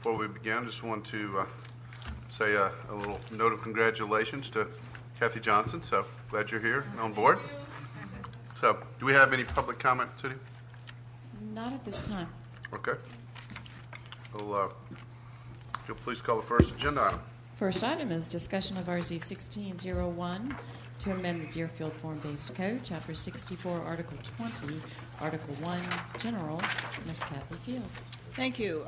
Before we begin, I just want to say a little note of congratulations to Kathy Johnson. So glad you're here and on board. So do we have any public comment, City? Not at this time. Okay. Well, if you'll please call the first agenda item. First item is discussion of RZ 1601 to amend the Deerfield Form-Based Code, Chapter 64, Article 20, Article 1, General. Ms. Kathy Field. Thank you.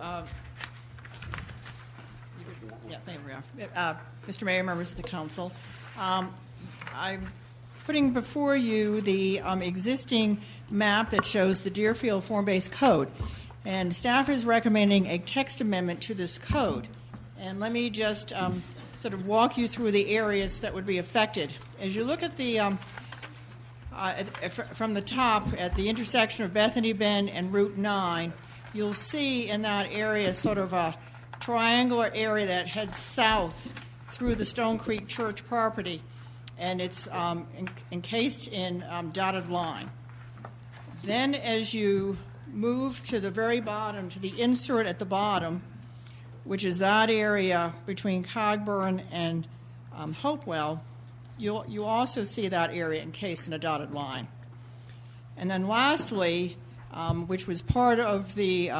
There we are. Mr. Mayor, members of the council, I'm putting before you the existing map that shows the Deerfield Form-Based Code, and staff is recommending a text amendment to this code. And let me just sort of walk you through the areas that would be affected. As you look at the from the top at the intersection of Bethany Bend and Route 9, you'll see in that area sort of a triangular area that heads south through the Stone Creek Church property, and it's encased in dotted line. Then as you move to the very bottom, to the insert at the bottom, which is that area between Cogburn and Hopewell, you also see that area encased in a dotted line. And then lastly, which was part of the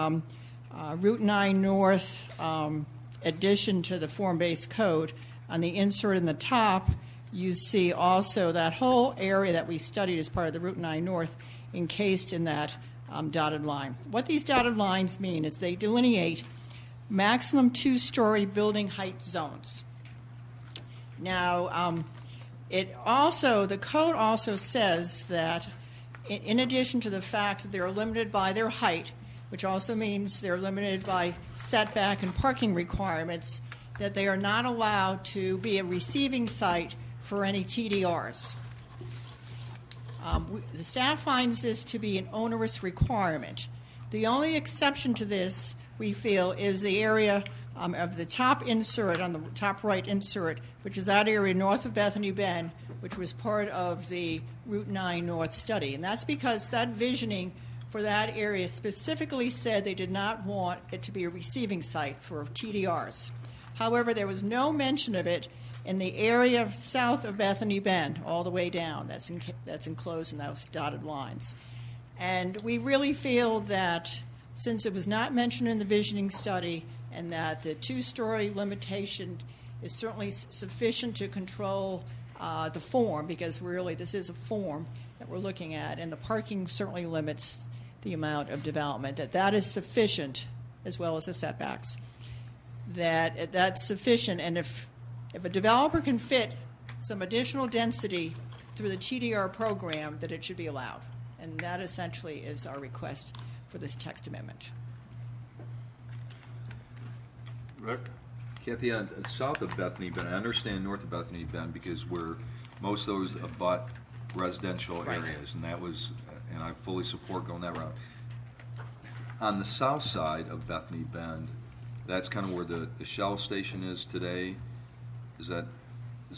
Route 9 North addition to the form-based code, on the insert in the top, you see also that whole area that we studied as part of the Route 9 North encased in that dotted line. What these dotted lines mean is they delineate maximum two-story building height zones. Now, the code also says that in addition to the fact that they're limited by their height, which also means they're limited by setback and parking requirements, that they are not allowed to be a receiving site for any TDRs. The staff finds this to be an onerous requirement. The only exception to this, we feel, is the area of the top insert, on the top right insert, which is that area north of Bethany Bend, which was part of the Route 9 North study. And that's because that visioning for that area specifically said they did not want it to be a receiving site for TDRs. However, there was no mention of it in the area south of Bethany Bend, all the way down, that's enclosed in those dotted lines. And we really feel that since it was not mentioned in the visioning study and that the two-story limitation is certainly sufficient to control the form, because really this is a form that we're looking at, and the parking certainly limits the amount of development, that is sufficient, as well as the setbacks, that's sufficient. And if a developer can fit some additional density through the TDR program, that it should be allowed. And that essentially is our request for this text amendment. Rick? Kathy, south of Bethany Bend, I understand north of Bethany Bend because most of those abut residential areas, and and I fully support going that route. On the south side of Bethany Bend, that's kind of where the Shell station is today. Is that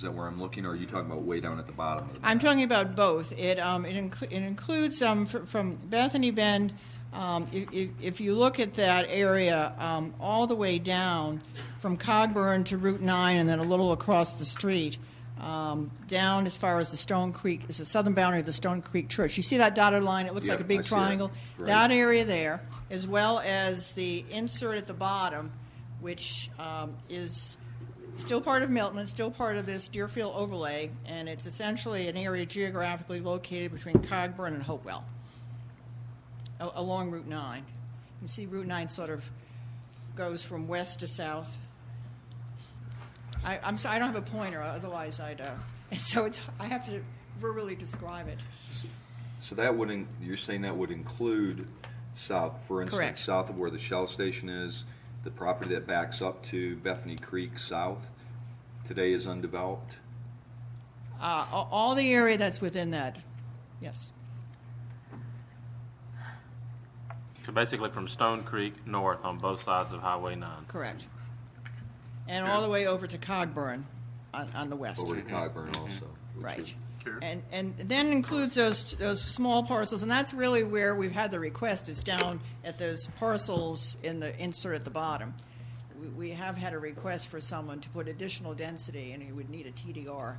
where I'm looking, or are you talking about way down at the bottom of the map? I'm talking about both. It includes from Bethany Bend. If you look at that area all the way down from Cogburn to Route 9 and then a little across the street, down as far as the Stone Creek, is the southern boundary of the Stone Creek Church. You see that dotted line? It looks like a big triangle. Right. That area there, as well as the insert at the bottom, which is still part of Milton, it's still part of this Deerfield overlay, and it's essentially an area geographically located between Cogburn and Hopewell, along Route 9. You see Route 9 sort of goes from west to south. I'm sorry, I don't have a pointer, otherwise I'd... and so I have to verbally describe it. So you're saying that would include south, for instance, correct, south of where the Shell station is, the property that backs up to Bethany Creek south today is undeveloped? All the area that's within that, yes. So basically from Stone Creek north on both sides of Highway 9. Correct. And all the way over to Cogburn on the west. Over to Cogburn also. Right. And then includes those small parcels, and that's really where we've had the request, is down at those parcels in the insert at the bottom. we have had a request for someone to put additional density, and he would need a TDR.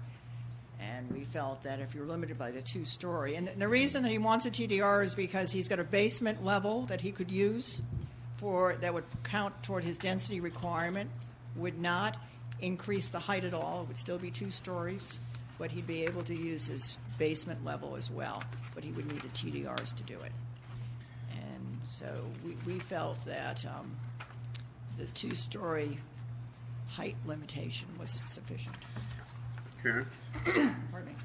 And we felt that if you're limited by the two-story, and the reason that he wants a TDR is because he's got a basement level that he could use that would count toward his density requirement, would not increase the height at all. It would still be 2 stories, but he'd be able to use his basement level as well. But he would need the TDRs to do it. And so we felt that the 2-story height limitation was sufficient. Karen? Pardon me.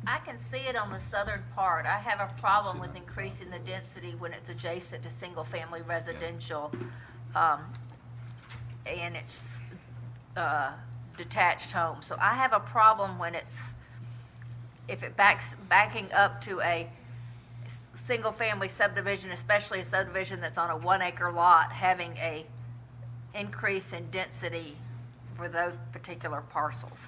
I can see it on the southern part. I have a problem with increasing the density when it's adjacent to single-family residential, and it's detached homes. So I have a problem when if it backing up to a single-family subdivision, especially a subdivision that's on a 1-acre lot, having a increase in density for those particular parcels.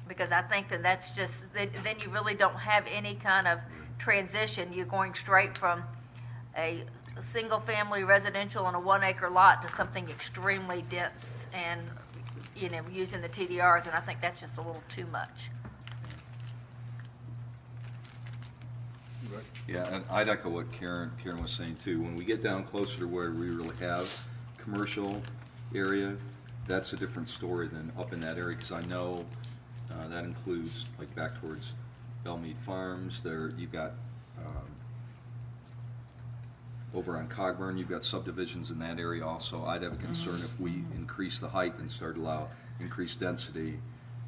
Because I think that's just, then you really don't have any kind of transition. You're going straight from a single-family residential on a 1-acre lot to something extremely dense and, using the TDRs, and I think that's just a little too much. Yeah, and I'd echo what Karen was saying too. When we get down closer to where we really have commercial area, that's a different story than up in that area, because I know that includes like back towards Bellmead Farms. There you've got over on Cogburn, you've got subdivisions in that area also. I'd have a concern if we increase the height and start to allow increased density,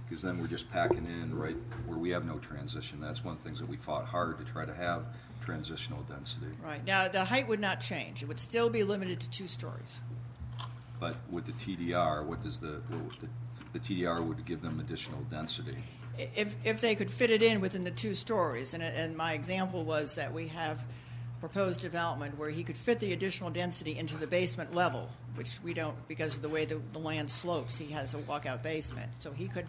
because then we're just packing in right where we have no transition. That's one of the things that we fought hard to try to have transitional density. Right. Now, the height would not change. It would still be limited to 2 stories. But with the TDR, what does the TDR would give them additional density? If they could fit it in within the 2 stories, and my example was that we have proposed development where he could fit the additional density into the basement level, which we don't because of the way the land slopes. He has a walkout basement, so he could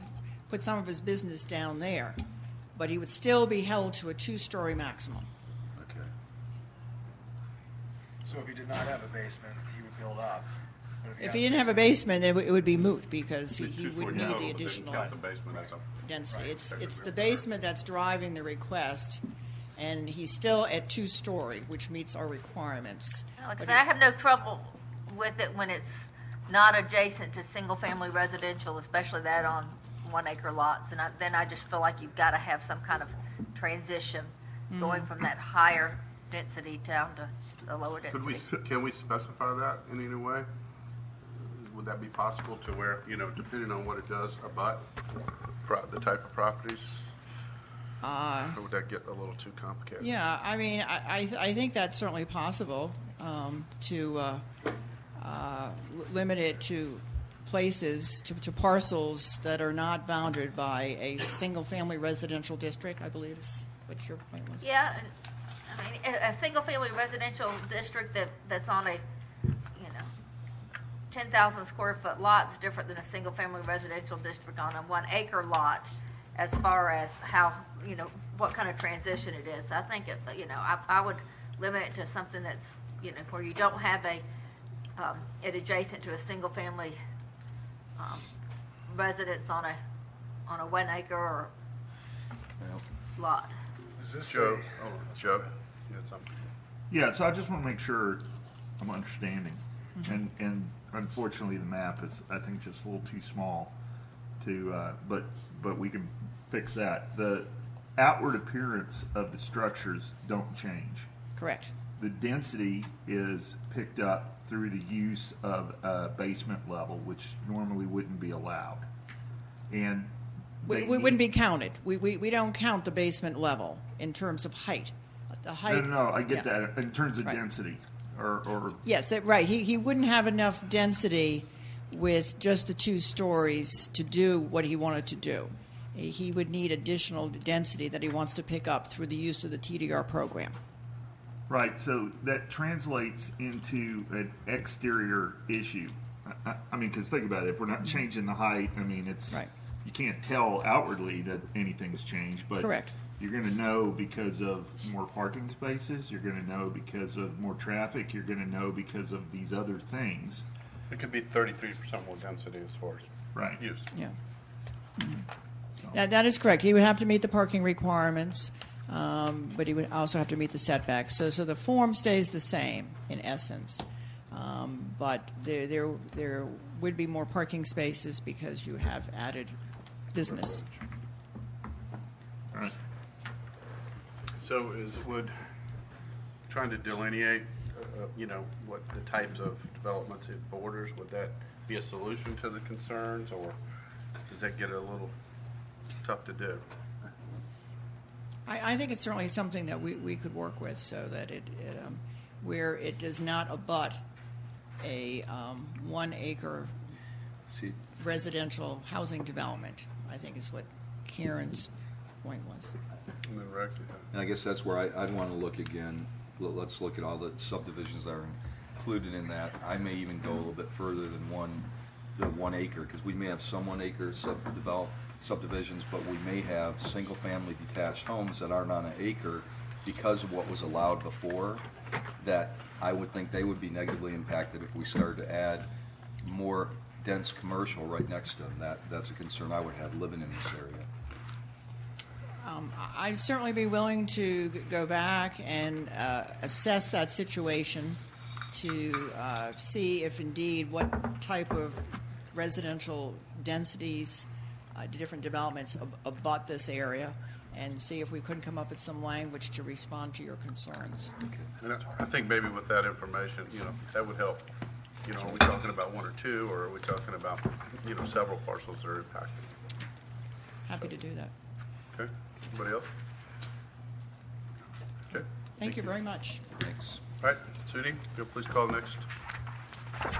put some of his business down there, but he would still be held to a 2-story maximum. Okay. So if he did not have a basement, he would build up. But If he didn't have a basement, it would be moot because he Two-story would need total, the didn't additional count the basement as a- density. Right. It's the basement that's driving the request, and he's still at 2-story, which meets our requirements. Like I But said, I have no trouble with it when it's not adjacent to single-family residential, especially that on 1-acre lots. And then I just feel like you've got to have some kind of transition going from that higher density down to the lower density. Can we specify that in any way? Would that be possible to where, depending on what it does abut, the type of properties? Or would that get a little too complicated? Yeah, I mean, I think that's certainly possible to limit it to places, to parcels that are not bounded by a single-family residential district, I believe is what your point was. Yeah, and, I mean, a single-family residential district that's on a 10,000 square foot lot is different than a single-family residential district on a 1-acre lot, as far as how what kind of transition it is. I think I would limit it to something that's where you don't have it adjacent to a single-family residence on a 1-acre or lot. Is this Joe, a- hold on, Joe, you had something? Yeah, so I just want to make sure I'm understanding. And unfortunately, the map is, I think, just a little too small to, but we can fix that. The outward appearance of the structures don't change. Correct. The density is picked up through the use of a basement level, which normally wouldn't be allowed. And We wouldn't be counted. We don't count the basement level in terms of height. The height. No, I get yeah. that. In terms of Right. density, or Yes, right. He wouldn't have enough density with just the 2 stories to do what he wanted to do. He would need additional density that he wants to pick up through the use of the TDR program. right. So that translates into an exterior issue. I mean, because think about it. If we're not changing the height, I mean, it's Right. you can't tell outwardly that anything's changed, but Correct. you're going to know because of more parking spaces. You're going to know because of more traffic. You're going to know because of these other things. It could be 33% more density as far as Right. use. Yeah. That is correct. He would have to meet the parking requirements, but he would also have to meet the setbacks. So the form stays the same in essence, but there would be more parking spaces because you have added business. All right. So would trying to delineate, what the types of developments it borders, would that be a solution to the concerns, or does that get a little tough to do? I think it's certainly something that we could work with so that where it does not abut a 1 acre See, residential housing development, I think is what Karen's point was. And then Rick, and I guess that's where I'd want to look again. Let's look at all the subdivisions that are included in that. I may even go a little bit further than the 1 acre, because we may have some 1 acre subdivisions, but we may have single-family detached homes that aren't on an acre because of what was allowed before, that I would think they would be negatively impacted if we started to add more dense commercial right next to them. That's a concern I would have living in this area. I'd certainly be willing to go back and assess that situation to see if indeed what type of residential densities, different developments abut this area, and see if we couldn't come up with some language to respond to your concerns. and I think maybe with that information, that would help. Are we talking about 1 or 2, or are we talking about, several parcels that are impacted? Happy to do that. Okay, anybody else? Okay, Thank you very much. Thanks. all right, Sudie, if you'll please call the next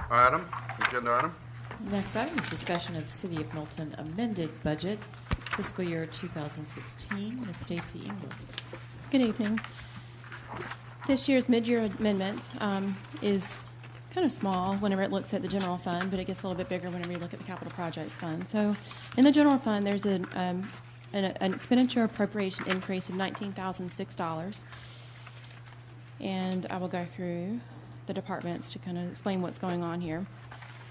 item, agenda item. Next item is discussion of City of Milton amended budget fiscal year 2016. Ms. Stacy Ingles. Good evening. This year's mid-year amendment is kind of small whenever it looks at the general fund, but it gets a little bit bigger whenever you look at the capital projects fund. So in the general fund, there's an expenditure appropriation increase of $19,006. And I will go through the departments to kind of explain what's going on here.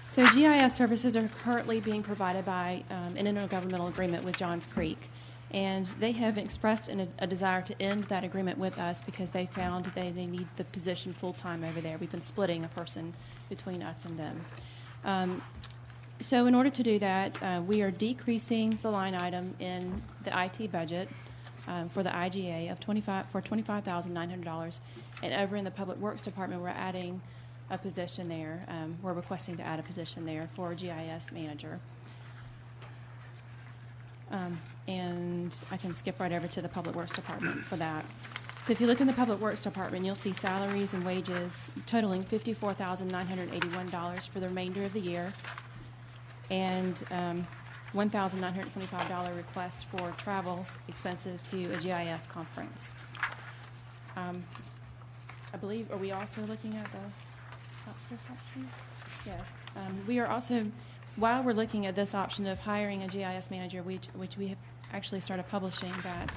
So GIS services are currently being provided by an intergovernmental agreement with Johns Creek. And they have expressed a desire to end that agreement with us because they found they need the position full-time over there. We've been splitting a person between us and them. So in order to do that, we are decreasing the line item in the IT budget for the IGA of $25,900. And over in the Public Works Department, we're adding a position there. We're requesting to add a position there for a GIS manager. And I can skip right over to the Public Works Department for that. So if you look in the Public Works Department, you'll see salaries and wages totaling $54,981 for the remainder of the year, and $1,925 request for travel expenses to a GIS conference. I believe, are we also looking at the outsource option? Yes. We are also, while we're looking at this option of hiring a GIS manager, which we have actually started publishing that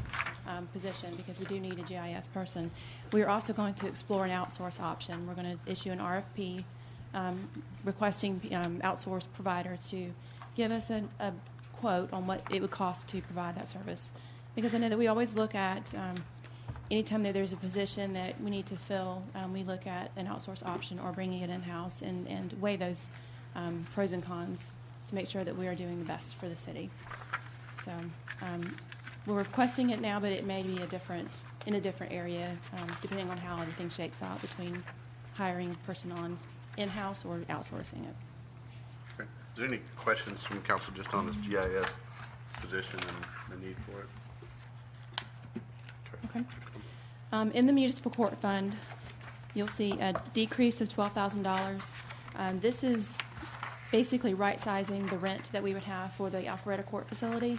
position because we do need a GIS person, we are also going to explore an outsource option. We're going to issue an RFP requesting outsource providers to give us a quote on what it would cost to provide that service. Because I know that we always look at, anytime that there's a position that we need to fill, we look at an outsource option or bringing it in-house and weigh those pros and cons to make sure that we are doing the best for the city. So we're requesting it now, but it may be in a different area, depending on how everything shakes out between hiring a person on in-house or outsourcing it. Okay. Is there any questions from council just on this GIS position and the need for it? Okay. In the municipal court fund, you'll see a decrease of $12,000. This is basically right-sizing the rent that we would have for the Alpharetta Court facility.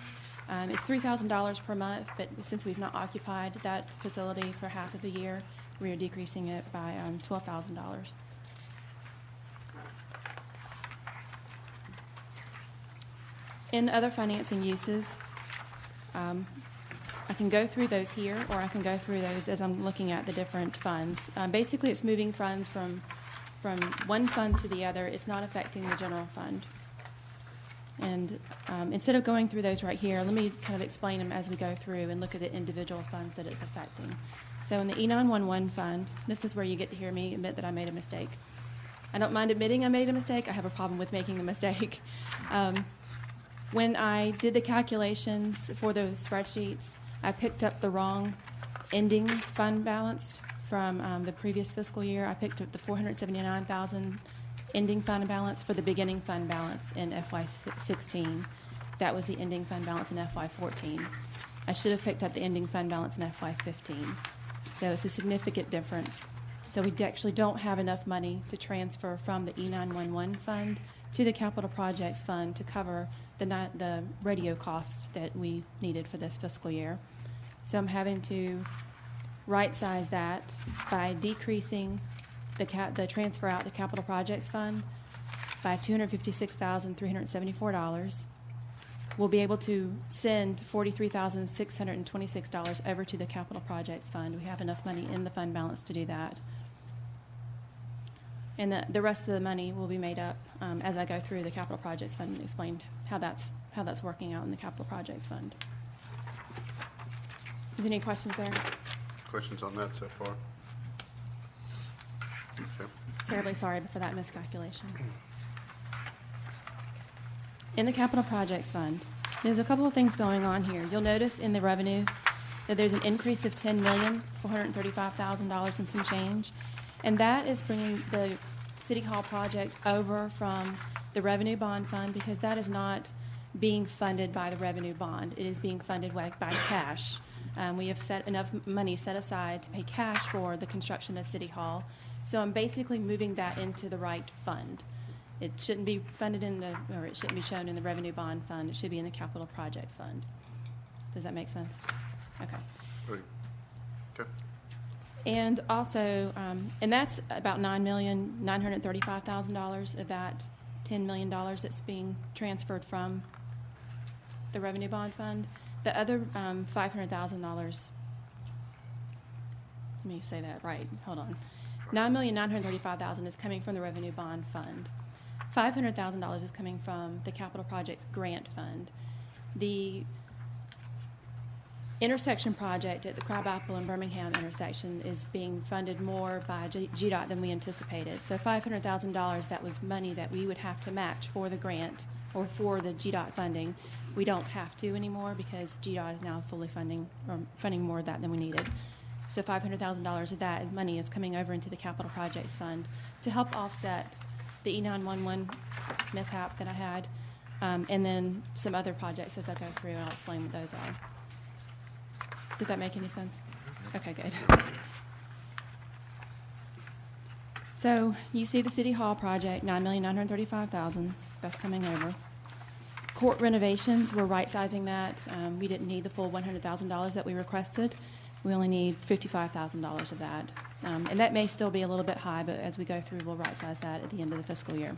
It's $3,000 per month, but since we've not occupied that facility for half of the year, we are decreasing it by $12,000. In other financing uses, I can go through those here, or I can go through those as I'm looking at the different funds. Basically, it's moving funds from from one fund to the other, it's not affecting the general fund. And instead of going through those right here, let me kind of explain them as we go through and look at the individual funds that it's affecting. So in the E911 fund, this is where you get to hear me admit that I made a mistake. I don't mind admitting I made a mistake. I have a problem with making a mistake. When I did the calculations for those spreadsheets, I picked up the wrong ending fund balance from the previous fiscal year. I picked up the $479,000 ending fund balance for the beginning fund balance in FY16. That was the ending fund balance in FY14. I should have picked up the ending fund balance in FY15. So it's a significant difference. So we actually don't have enough money to transfer from the E911 fund to the capital projects fund to cover the radio costs that we needed for this fiscal year. So I'm having to right-size that by decreasing the transfer out to capital projects fund by $256,374. We'll be able to send $43,626 over to the capital projects fund. We have enough money in the fund balance to do that. And the rest of the money will be made up as I go through the capital projects fund and explain how that's working out in the capital projects fund. Is there any questions there? Questions on that so far? Okay. Terribly sorry for that miscalculation. In the capital projects fund, there's a couple of things going on here. You'll notice in the revenues that there's an increase of $10,435,000 and some change. And that is bringing the City Hall project over from the revenue bond fund because that is not being funded by the revenue bond. It is being funded by cash. We have set enough money set aside to pay cash for the construction of City Hall. So I'm basically moving that into the right fund. It shouldn't be funded or it shouldn't be shown in the revenue bond fund. It should be in the capital projects fund. Does that make sense? Okay. Right. Okay. And also, and that's about $9,935,000 of that $10 million that's being transferred from the revenue bond fund. The other $500,000, let me say that right, hold on. $9,935,000 is coming from the revenue bond fund. $500,000 is coming from the capital projects grant fund. The intersection project at the Crabapple and Birmingham intersection is being funded more by GDOT than we anticipated. So $500,000, that was money that we would have to match for the grant or for the GDOT funding. We don't have to anymore because GDOT is now fully funding more of that than we needed. So $500,000 of that money is coming over into the capital projects fund to help offset the E911 mishap that I had, and then some other projects as I go through, and I'll explain what those are. Did that make any sense? Okay, good. So you see the City Hall project, $9,935,000. That's coming over. Court renovations, we're right-sizing that. We didn't need the full $100,000 that we requested. We only need $55,000 of that. And that may still be a little bit high, but as we go through, we'll right-size that at the end of the fiscal year.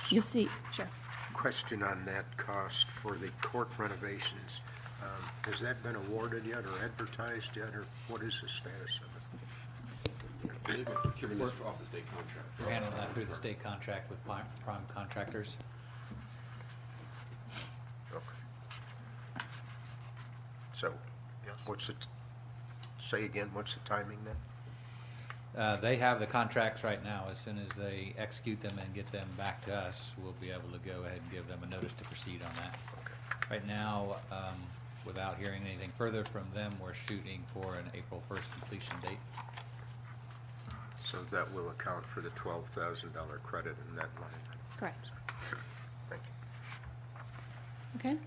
You'll see. Sure. Question on that cost for the court renovations. Has that been awarded yet or advertised yet, or what is the status of it? I believe we're procuring this off the state contract. We're handling that through the state contract with prime contractors. Okay. So, what's it? Say again. What's the timing then? They have the contracts right now. As soon as they execute them and get them back to us, we'll be able to go ahead and give them a notice to proceed on that. Okay. Right now, without hearing anything further from them, we're shooting for an April 1st completion date. So that will account for the $12,000 credit in that line. Correct. Thank Okay.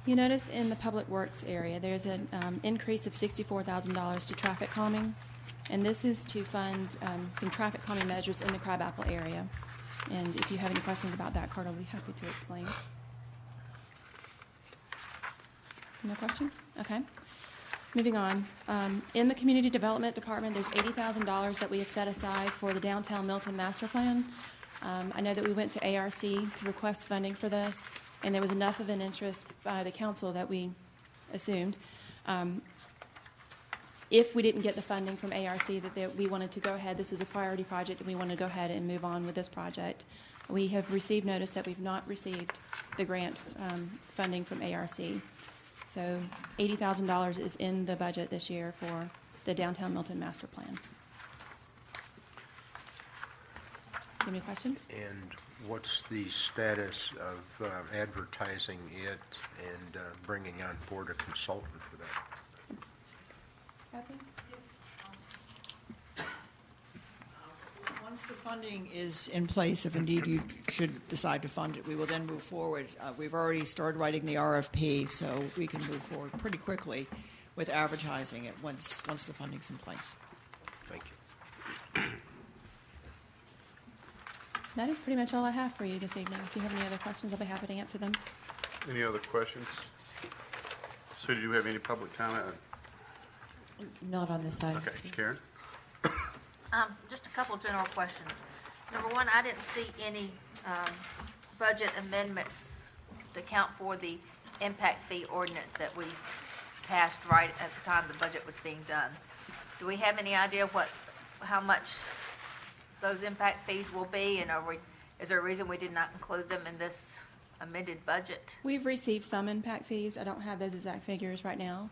You notice in the public works area, there's an increase of $64,000 to traffic calming, and this is to fund some traffic calming measures in the Crabapple area. And if you have any questions about that, Carter will be happy to explain. No questions? Okay. Moving on. In the Community Development Department, there's $80,000 that we have set aside for the Downtown Milton Master Plan. I know that we went to ARC to request funding for this, and there was enough of an interest by the council that we assumed. if we didn't get the funding from ARC, that we wanted to go ahead, this is a priority project, and we want to go ahead and move on with this project. We have received notice that we've not received the grant funding from ARC. So $80,000 is in the budget this year for the Downtown Milton Master Plan. Any questions? And what's the status of advertising it and bringing on board a consultant for that? Kathy? Once the funding is in place, if indeed you should decide to fund it, we will then move forward. We've already started writing the RFP, so we can move forward pretty quickly with advertising it once the funding's in place. Thank you. That is pretty much all I have for you this evening. If you have any other questions, I'll be happy to answer them. Any other questions? So do you have any public comment? Not on this item. Okay, Steve. Karen? Just a couple general questions. Number one, I didn't see any budget amendments to account for the impact fee ordinance that we passed right at the time the budget was being done. Do we have any idea how much those impact fees will be, and is there a reason we did not include them in this amended budget? We've received some impact fees. I don't have those exact figures right now.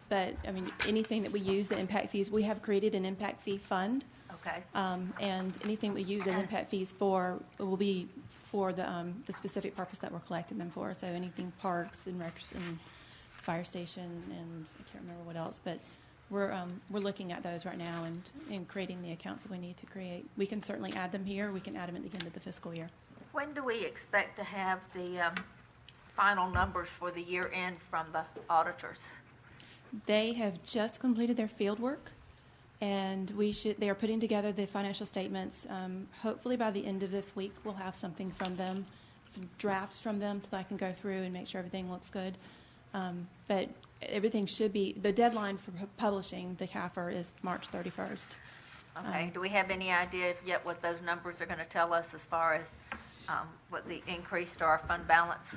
But, I mean, anything that we use, the impact fees, we have created an impact fee fund. Okay. And anything we use the impact fees for will be for the specific purpose that we're collecting them for. So anything parks and recs and fire station, and I can't remember what else. But we're looking at those right now and creating the accounts that we need to create. We can certainly add them here. We can add them at the end of the fiscal year. When do we expect to have the final numbers for the year end from the auditors? They have just completed their field work, and they are putting together the financial statements. Hopefully by the end of this week, we'll have something from them, some drafts from them, so that I can go through and make sure everything looks good. But everything should be, the deadline for publishing the CAFR is March 31st. Okay. Do we have any idea yet what those numbers are going to tell us as far as what the increase to our fund balance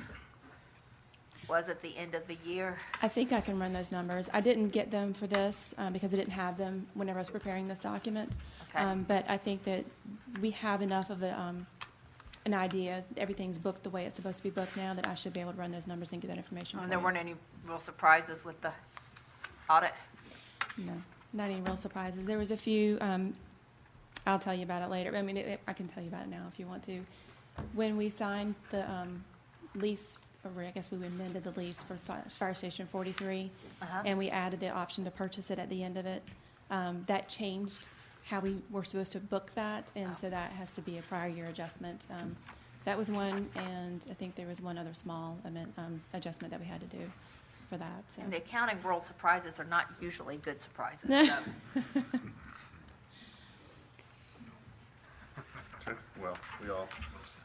was at the end of the year? I think I can run those numbers. I didn't get them for this because I didn't have them whenever I was preparing this document. Okay. But I think that we have enough of an idea. Everything's booked the way it's supposed to be booked now, that I should be able to run those numbers and get that information for And there you. weren't any real surprises with the audit? No, not any real surprises. There was a few. I'll tell you about it later. I mean, I can tell you about it now if you want to. When we signed the lease, or I guess we amended the lease for Fire Station 43, and we added the option to purchase it at the end of it, that changed how we were supposed to book that, and so that has to be a prior year adjustment. That was one, and I think there was one other small adjustment that we had to do for that. So. In the accounting world, surprises are not usually good surprises. So. Okay, well, we all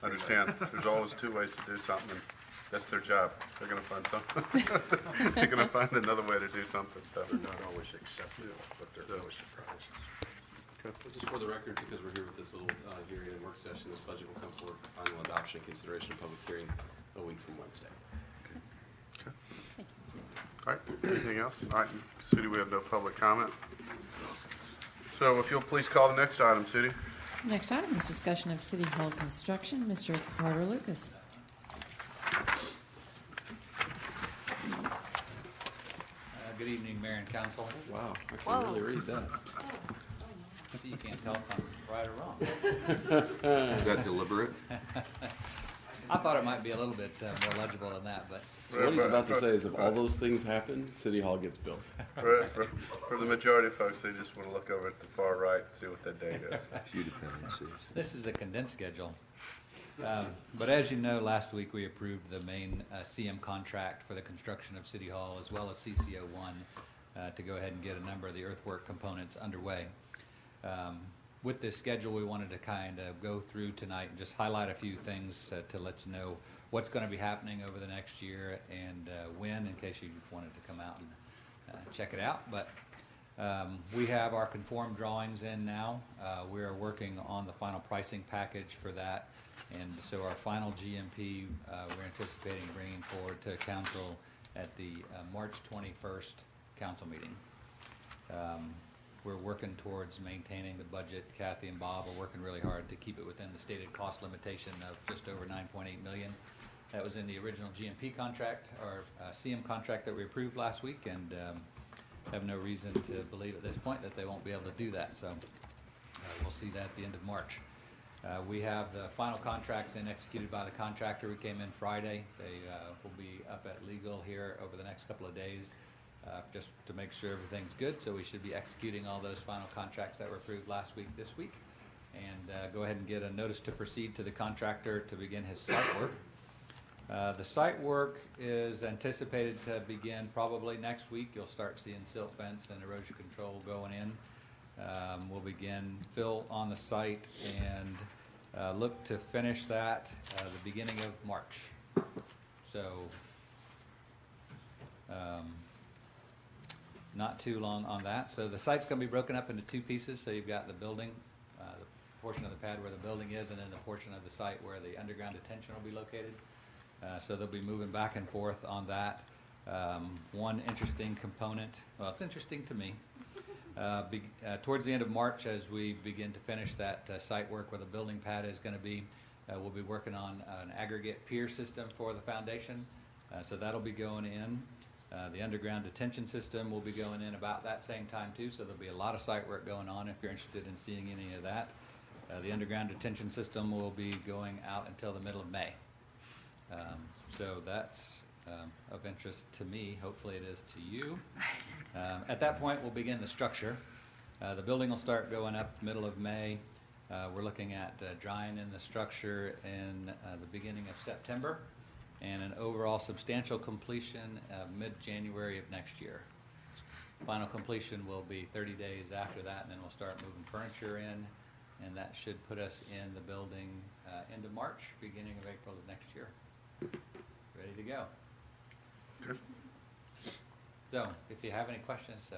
understand there's always two ways to do something, and that's their job. They're going to find something. They're going to find another way to do something. So They're not always accepted, but they're always surprises. Well, just for the record, because we're here with this little hearing and work session, this budget will come forward for final adoption and consideration and public hearing a week from Wednesday. Okay. All right, anything else? All right, Sudie, we have no public comment. So if you'll please call the next item, Sudie. Next item is discussion of City Hall construction. Mr. Carter Lucas. Good evening, Mayor and Council. Wow, I can really read that. See, you can't tell if I'm right or wrong. Is that deliberate? I thought it might be a little bit more legible than that, but So what he's about to say is if all those things happen, City Hall gets built. For the majority of folks, they just want to look over at the far right and see what that date is. A few dependencies. this is a condensed schedule. But as you know, last week we approved the main CM contract for the construction of City Hall, as well as CCO1 to go ahead and get a number of the earthwork components underway. With this schedule, we wanted to kind of go through tonight and just highlight a few things to let you know what's going to be happening over the next year and when, in case you wanted to come out and check it out. But we have our conform drawings in now. We are working on the final pricing package for that. And so our final GMP, we're anticipating bringing forward to council at the March 21st council meeting. We're working towards maintaining the budget. Kathy and Bob are working really hard to keep it within the stated cost limitation of just over $9.8 million. That was in the original GMP contract, or CM contract that we approved last week, and have no reason to believe at this point that they won't be able to do that. So we'll see that at the end of March. We have the final contracts in executed by the contractor. We came in Friday. They will be up at legal here over the next couple of days just to make sure everything's good. So we should be executing all those final contracts that were approved last week this week, and go ahead and get a notice to proceed to the contractor to begin his site work. The site work is anticipated to begin probably next week. You'll start seeing silt fence and erosion control going in. We'll begin fill on the site and look to finish that the beginning of March. So not too long on that. So the site's going to be broken up into two pieces. So you've got the building, the portion of the pad where the building is, and then the portion of the site where the underground detention will be located. So they'll be moving back and forth on that. One interesting component, well, it's interesting to me, towards the end of March, as we begin to finish that site work where the building pad is going to be, we'll be working on an aggregate pier system for the foundation. So that'll be going in. The underground detention system will be going in about that same time too, so there'll be a lot of site work going on if you're interested in seeing any of that. The underground detention system will be going out until the middle of May. So that's of interest to me. Hopefully it is to you. At that point, we'll begin the structure. The building will start going up middle of May. We're looking at drying in the structure in the beginning of September, and an overall substantial completion mid-January of next year. Final completion will be 30 days after that, and then we'll start moving furniture in, and that should put us in the building end of March, beginning of April of next year. Ready to go. Okay. So, if you have any questions,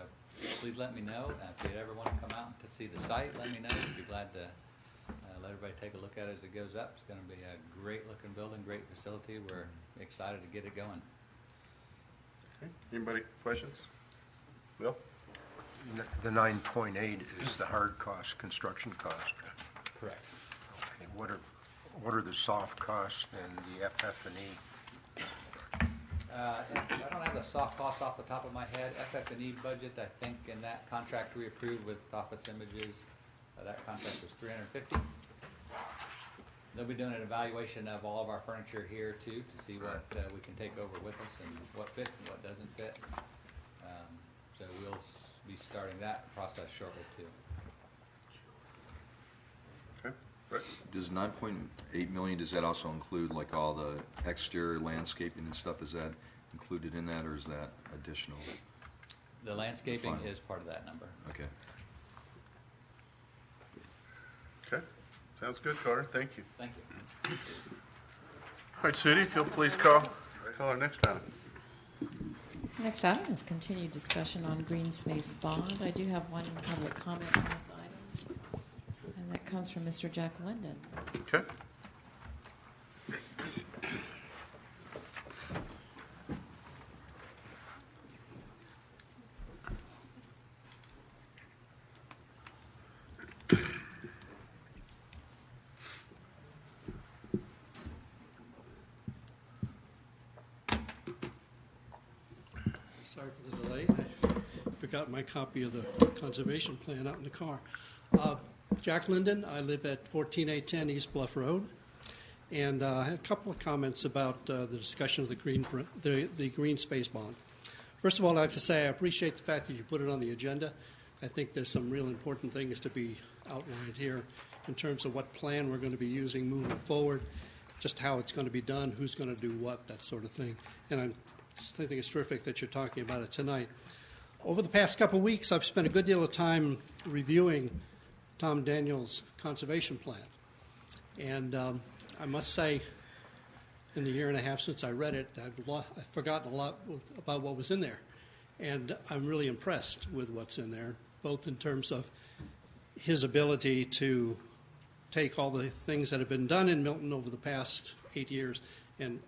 please let me know. If you ever want to come out to see the site, let me know. I'd be glad to let everybody take a look at it as it goes up. It's going to be a great looking building, great facility. We're excited to get it going. Okay. Anybody questions? Bill? The 9.8 is the hard cost, construction cost. Correct. Okay, what are the soft costs and the FF&E? I don't have the soft costs off the top of my head. FF&E budget, I think in that contract we approved with Office Images, that contract was $350. They'll be doing an evaluation of all of our furniture here too, to see what we can take over with us and what fits and what doesn't fit. So we'll be starting that process shortly too. Okay. Right. Does 9.8 million, does that also include like all the exterior landscaping and stuff? Is that included in that, or is that additional? The landscaping Fine. is part of that number. Okay. Okay. Sounds good, Carter. Thank you. Thank you. All right, Sudie, if you'll please call our next item. Next item is continued discussion on green space bond. I do have one public comment on this item, and that comes from Mr. Jack Linden. Okay. Sorry for the delay. I forgot my copy of the conservation plan out in the car. Jack Linden, I live at 14810 East Bluff Road, and I had a couple of comments about the discussion of the green space bond. First of all, I'd like to say I appreciate the fact that you put it on the agenda. I think there's some real important things to be outlined here in terms of what plan we're going to be using moving forward, just how it's going to be done, who's going to do what, that sort of thing. And I think it's terrific that you're talking about it tonight. Over the past couple of weeks, I've spent a good deal of time reviewing Tom Daniels' conservation plan. And I must say, in the year and a half since I read it, I've forgotten a lot about what was in there. And I'm really impressed with what's in there, both in terms of his ability to take all the things that have been done in Milton over the past 8 years and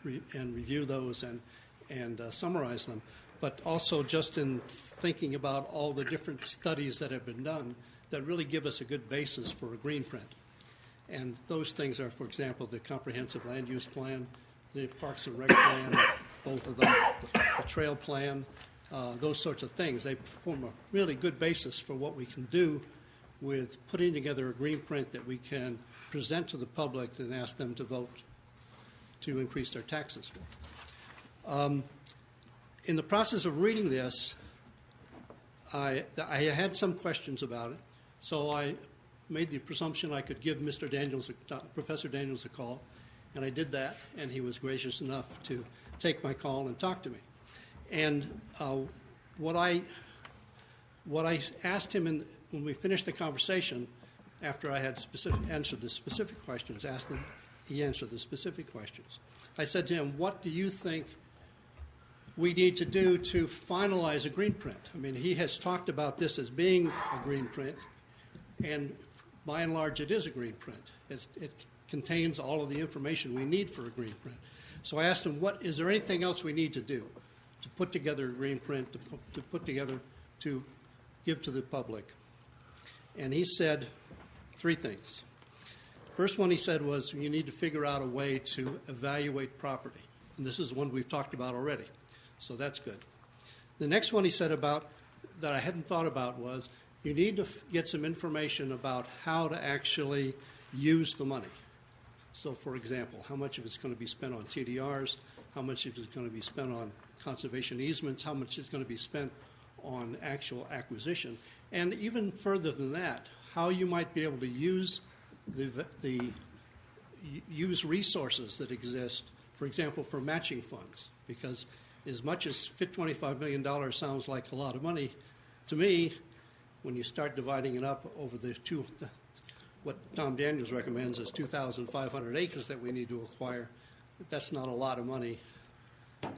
review those and summarize them, but also just in thinking about all the different studies that have been done that really give us a good basis for a green print. And those things are, for example, the comprehensive land use plan, the Parks and Rec plan, both of them, the trail plan, those sorts of things. They form a really good basis for what we can do with putting together a green print that we can present to the public and ask them to vote to increase their taxes for. In the process of reading this, I had some questions about it, so I made the presumption I could give Professor Daniels a call, and I did that, and he was gracious enough to take my call and talk to me. And what I asked him when we finished the conversation, after I had answered the specific questions, he answered the specific questions. I said to him, what do you think we need to do to finalize a green print? I mean, he has talked about this as being a green print, and by and large, it is a green print. It contains all of the information we need for a green print. So I asked him, is there anything else we need to do to put together a green print, to put together, to give to the public? And he said 3 things. First one he said was, you need to figure out a way to evaluate property. And this is one we've talked about already. So that's good. The next one he said about that I hadn't thought about was you need to get some information about how to actually use the money. So, for example, how much of it's going to be spent on TDRs, how much of it's going to be spent on conservation easements, how much is going to be spent on actual acquisition, and even further than that, how you might be able to use use resources that exist, for example, for matching funds, because as much as $25 million sounds like a lot of money, to me, when you start dividing it up over what Tom Daniels recommends is 2,500 acres that we need to acquire, that's not a lot of money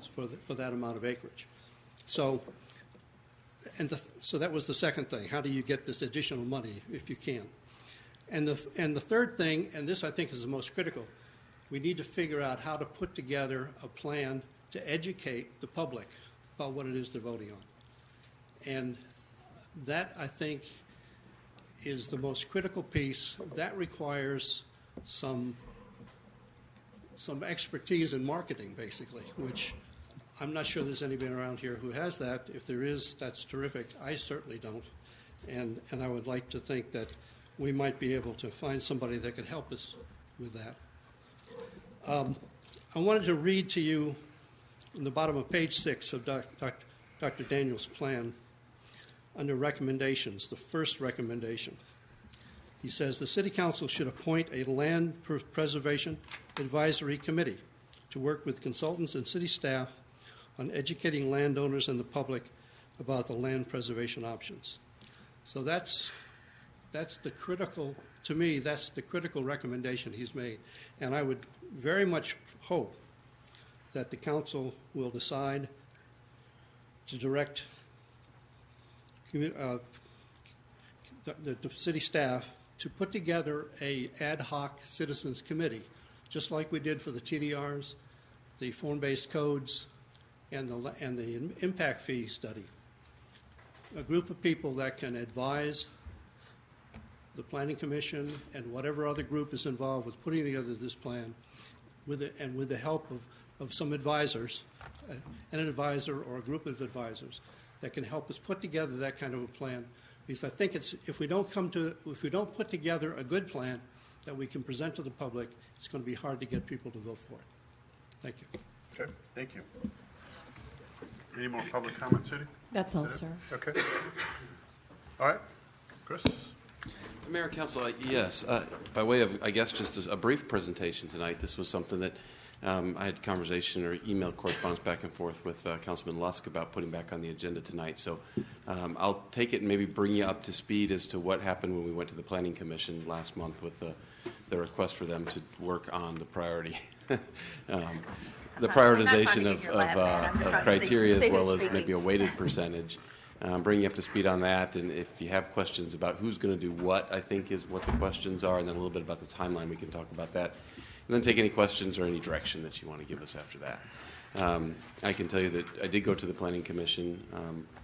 for that amount of acreage. So, so that was the second thing. How do you get this additional money if you can? And the third thing, and this I think is the most critical, we need to figure out how to put together a plan to educate the public about what it is they're voting on. And that, I think, is the most critical piece. That requires some expertise in marketing, basically, which I'm not sure there's anybody around here who has that. If there is, that's terrific. I certainly don't. And I would like to think that we might be able to find somebody that could help us with that. I wanted to read to you on the bottom of page 6 of Dr. Daniels' plan under recommendations, the first recommendation. He says the City Council should appoint a land preservation advisory committee to work with consultants and city staff on educating landowners and the public about the land preservation options. So that's the critical, to me, that's the critical recommendation he's made. And I would very much hope that the council will decide to direct the city staff to put together a ad hoc citizens committee, just like we did for the TDRs, the form-based codes, and the impact fee study. A group of people that can advise the Planning Commission and whatever other group is involved with putting together this plan, with the help of some advisors, an advisor or a group of advisors that can help us put together that kind of a plan. Because I think if we don't put together a good plan that we can present to the public, it's going to be hard to get people to vote for it. Thank you. Okay, thank you. Any more public comments, Judy? That's all, sir. Okay. All right, Chris? Mayor and Council, yes, by way of, I guess, just a brief presentation tonight, this was something that I had conversation or email correspondence back and forth with Councilman Lusk about putting back on the agenda tonight. So I'll take it and maybe bring you up to speed as to what happened when we went to the Planning Commission last month with the request for them to work on the priority. The prioritization of criteria as well as maybe a weighted percentage. Bring you up to speed on that, and if you have questions about who's going to do what, I think is what the questions are, and then a little bit about the timeline, we can talk about that. And then take any questions or any direction that you want to give us after that. I can tell you that I did go to the Planning Commission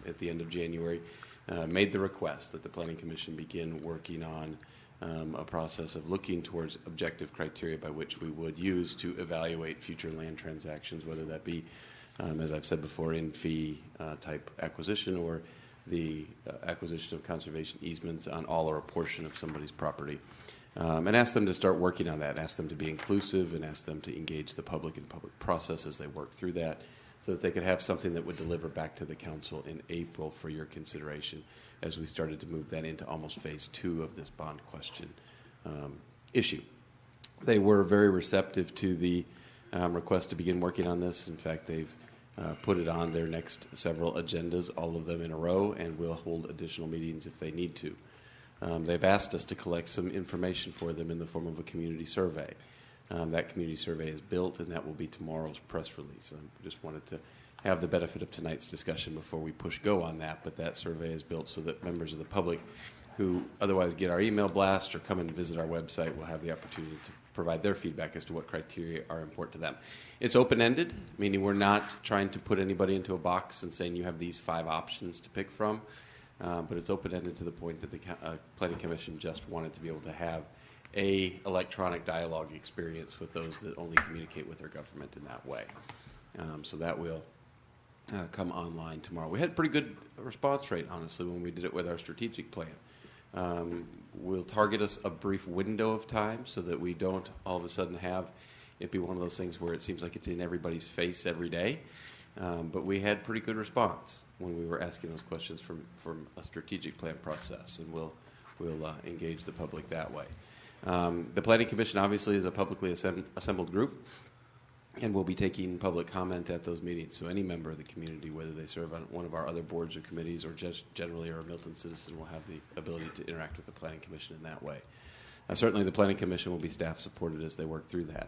at the end of January, made the request that the Planning Commission begin working on a process of looking towards objective criteria by which we would use to evaluate future land transactions, whether that be, as I've said before, in fee type acquisition or the acquisition of conservation easements on all or a portion of somebody's property. And ask them to start working on that, ask them to be inclusive, and ask them to engage the public in public process as they work through that, so that they could have something that would deliver back to the council in April for your consideration as we started to move that into almost phase 2 of this bond question issue. They were very receptive to the request to begin working on this. In fact, they've put it on their next several agendas, all of them in a row, and will hold additional meetings if they need to. They've asked us to collect some information for them in the form of a community survey. That community survey is built, and that will be tomorrow's press release. I just wanted to have the benefit of tonight's discussion before we push go on that, but that survey is built so that members of the public who otherwise get our email blast or come and visit our website will have the opportunity to provide their feedback as to what criteria are important to them. It's open-ended, meaning we're not trying to put anybody into a box and saying you have these 5 options to pick from. But it's open-ended to the point that the Planning Commission just wanted to be able to have a electronic dialogue experience with those that only communicate with their government in that way. So that will come online tomorrow. We had a pretty good response rate, honestly, when we did it with our strategic plan. We'll target us a brief window of time so that we don't all of a sudden have it be one of those things where it seems like it's in everybody's face every day. But we had pretty good response when we were asking those questions from a strategic plan process, and we'll engage the public that way. The Planning Commission obviously is a publicly assembled group, and we'll be taking public comment at those meetings. So any member of the community, whether they serve on one of our other boards or committees or just generally are a Milton citizen, will have the ability to interact with the Planning Commission in that way. Certainly the Planning Commission will be staff supported as they work through that.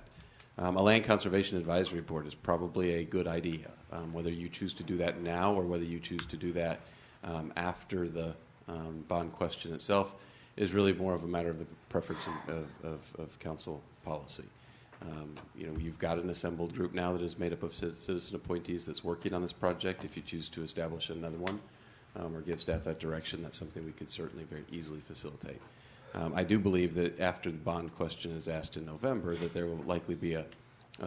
A Land Conservation Advisory Board is probably a good idea, whether you choose to do that now or whether you choose to do that after the bond question itself is really more of a matter of the preference of council policy. You've got an assembled group now that is made up of citizen appointees that's working on this project. If you choose to establish another one or give staff that direction, that's something we could certainly very easily facilitate. I do believe that after the bond question is asked in November, that there will likely be a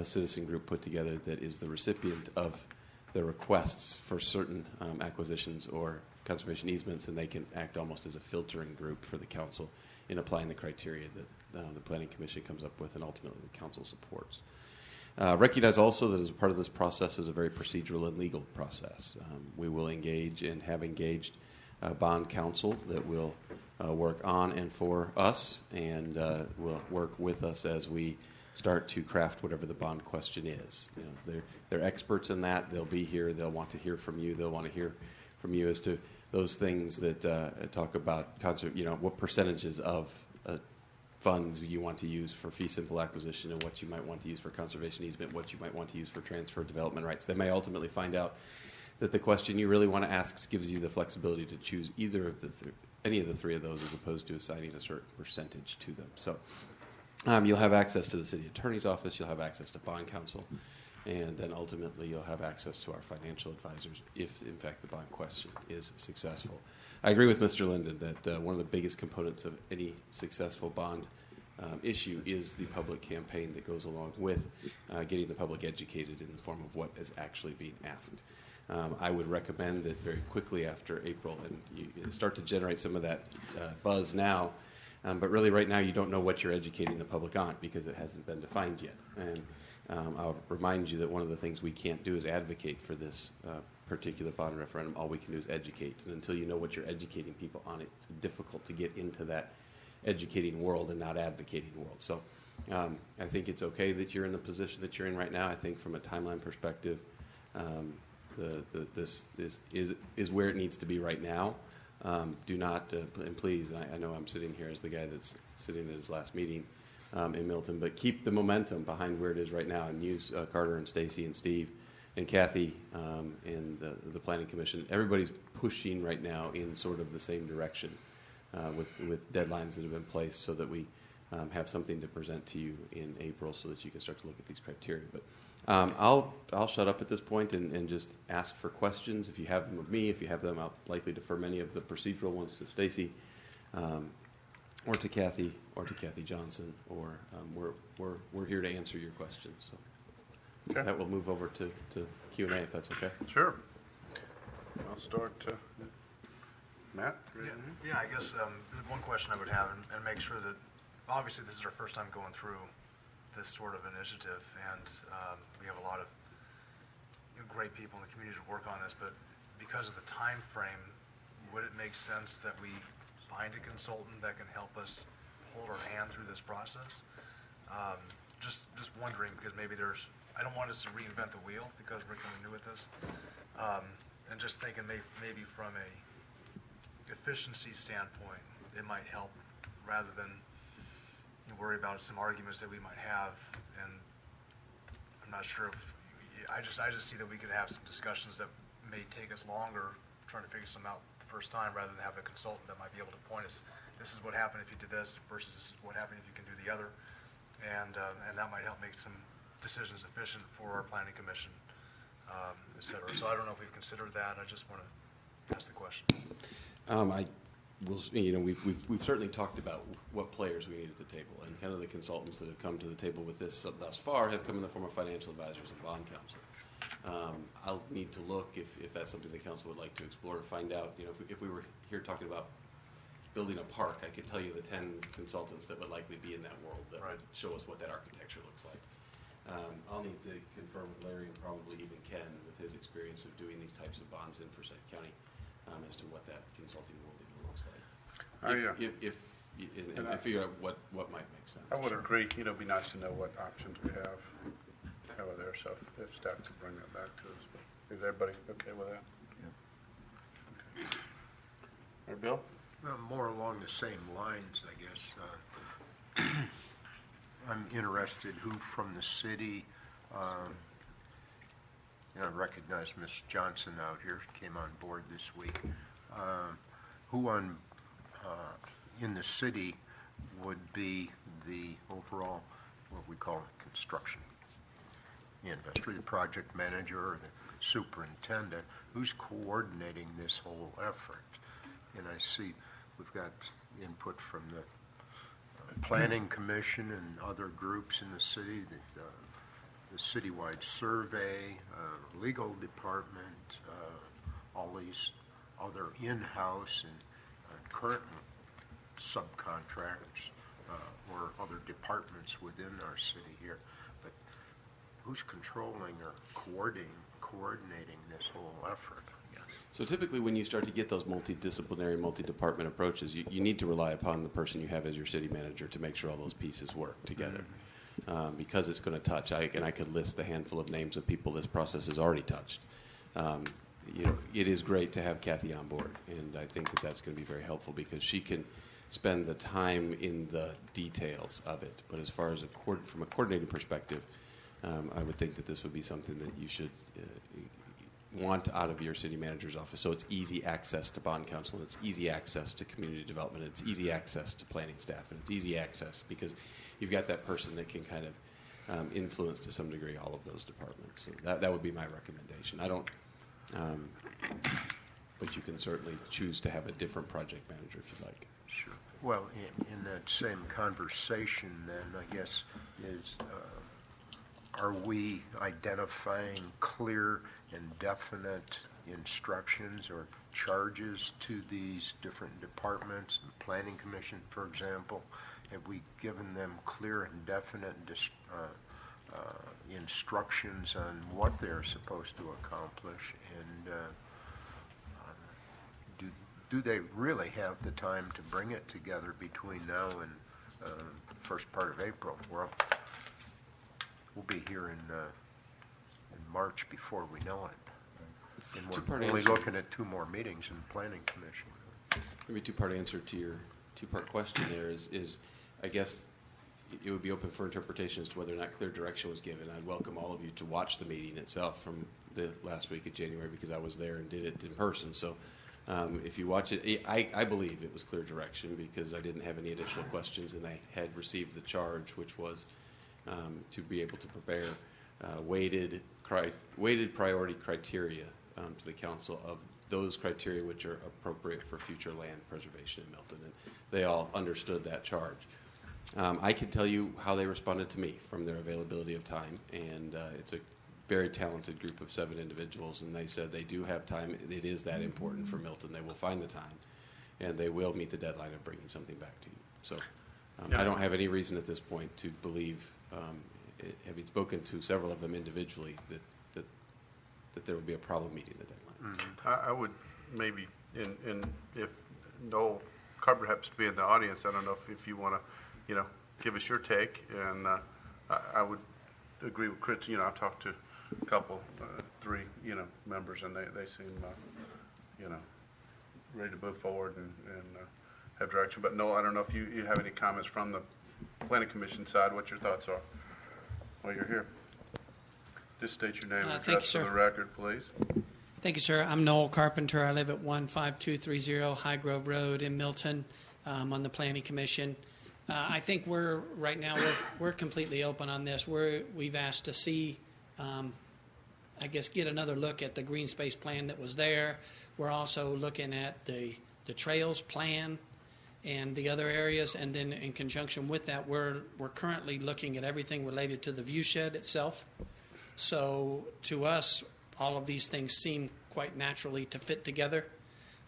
citizen group put together that is the recipient of the requests for certain acquisitions or conservation easements, and they can act almost as a filtering group for the council in applying the criteria that the Planning Commission comes up with and ultimately the council supports. Recognize also that as a part of this process is a very procedural and legal process. We will engage and have engaged bond counsel that will work on and for us and will work with us as we start to craft whatever the bond question is. They're experts in that. They'll be here. They'll want to hear from you. They'll want to hear from you as to those things that talk about what percentages of funds you want to use for fee simple acquisition and what you might want to use for conservation easement, what you might want to use for transfer development rights. They may ultimately find out that the question you really want to ask gives you the flexibility to choose either of any of the 3 of those as opposed to assigning a certain percentage to them. So you'll have access to the city attorney's office, you'll have access to bond counsel, and then ultimately you'll have access to our financial advisors if, in fact, the bond question is successful. I agree with Mr. Linden that one of the biggest components of any successful bond issue is the public campaign that goes along with getting the public educated in the form of what is actually being asked. I would recommend that very quickly after April, and you start to generate some of that buzz now, but really right now you don't know what you're educating the public on because it hasn't been defined yet. And I'll remind you that one of the things we can't do is advocate for this particular bond referendum. All we can do is educate. And until you know what you're educating people on, it's difficult to get into that educating world and not advocating world. So I think it's okay that you're in the position that you're in right now. I think from a timeline perspective, this is where it needs to be right now. Do not, and please, and I know I'm sitting here as the guy that's sitting at his last meeting in Milton, but keep the momentum behind where it is right now and use Carter and Stacy and Steve and Kathy and the Planning Commission. Everybody's pushing right now in sort of the same direction with deadlines that have been placed so that we have something to present to you in April so that you can start to look at these criteria. But I'll shut up at this point and just ask for questions. If you have them of me, if you have them, I'll likely defer many of the procedural ones to Stacy, or to Kathy Johnson, or we're here to answer your questions. So Okay. that will move over to Q&A if that's okay. Sure. I'll start. Matt? Yeah, I guess one question I would have, and make sure that, obviously this is our first time going through this sort of initiative, and we have a lot of great people in the community to work on this, but because of the time frame, would it make sense that we find a consultant that can help us hold our hand through this process? Just wondering, because maybe I don't want us to reinvent the wheel because we're kind of new at this, and just thinking maybe from a efficiency standpoint, it might help rather than worry about some arguments that we might have. And I'm not sure if I just see that we could have some discussions that may take us longer trying to figure some out the first time rather than have a consultant that might be able to point us. This is what happened if you did this versus this is what happened if you can do the other, and that might help make some decisions efficient for our planning commission, et cetera. So I don't know if we've considered that. I just want to ask the question. We've certainly talked about what players we need at the table, and kind of the consultants that have come to the table with this thus far have come in the form of financial advisors and bond counsel. I'll need to look if that's something the council would like to explore to find out. If we were here talking about building a park, I could tell you the 10 consultants that would likely be in that world that would show us what that architecture looks like. I'll need to confirm with Larry and probably even Ken with his experience of doing these types of bonds in Forsyth County as to what that consulting world even looks like. And figure out what might make sense. I would agree. It'd be nice to know what options we have over there. So if staff could bring that back to us. Is everybody okay with that? Yeah. Okay. All right, Bill? Well, more along the same lines, I guess. I'm interested who from the city, I recognize Ms. Johnson out here, came on board this week. Who in the city would be the overall, what we call construction industry, the project manager or the superintendent, who's coordinating this whole effort? And I see we've got input from the Planning Commission and other groups in the city, the citywide survey, legal department, all these other in-house and current subcontractors or other departments within our city here. But who's controlling or coordinating this whole effort? So typically when you start to get those multidisciplinary, multi-department approaches, you need to rely upon the person you have as your city manager to make sure all those pieces work together. Because it's going to touch, I could list a handful of names of people this process has already touched. It is great to have Kathy on board, and I think that that's going to be very helpful because she can spend the time in the details of it. But as far as from a coordinating perspective, I would think that this would be something that you should want out of your city manager's office. So it's easy access to bond counsel, and it's easy access to community development, and it's easy access to planning staff, and it's easy access because you've got that person that can kind of influence to some degree all of those departments. So that would be my recommendation. I don't, but you can certainly choose to have a different project manager if you'd like. Sure. Well, in that same conversation then, I guess, are we identifying clear and definite instructions or charges to these different departments, the Planning Commission, for example? Have we given them clear and definite instructions on what they're supposed to accomplish? And do they really have the time to bring it together between now and the first part of April? We'll be here in March before we know it. And we're only looking at 2 more meetings in the Planning Commission. Maybe a two-part answer to your two-part question there is I guess it would be open for interpretation as to whether or not clear direction was given. I'd welcome all of you to watch the meeting itself from the last week of January because I was there and did it in person. So If you watch it, I believe it was clear direction because I didn't have any additional questions, and I had received the charge, which was to be able to prepare weighted priority criteria to the council of those criteria which are appropriate for future land preservation in Milton. And they all understood that charge. I can tell you how they responded to me from their availability of time, and it's a very talented group of 7 individuals, and they said they do have time. It is that important for Milton. They will find the time, and they will meet the deadline of bringing something back to you. So I don't have any reason at this point to believe, having spoken to several of them individually, that there would be a problem meeting the deadline. I would maybe, and if Noel Carberhep's be in the audience, I don't know if you want to, give us your take. And I would agree with Chris. I've talked to a couple, 3, members, and they seem, ready to move forward and have direction. But Noel, I don't know if you have any comments from the Planning Commission side, what your thoughts are while you're here. Just state your name and address for the record, please. Thank you, sir. I'm Noel Carpenter. I live at 15230 High Grove Road in Milton, on the Planning Commission. I think right now we're completely open on this. We've asked to see, get another look at the green space plan that was there. We're also looking at the trails plan and the other areas, and then in conjunction with that, we're currently looking at everything related to the view shed itself. So to us, all of these things seem quite naturally to fit together.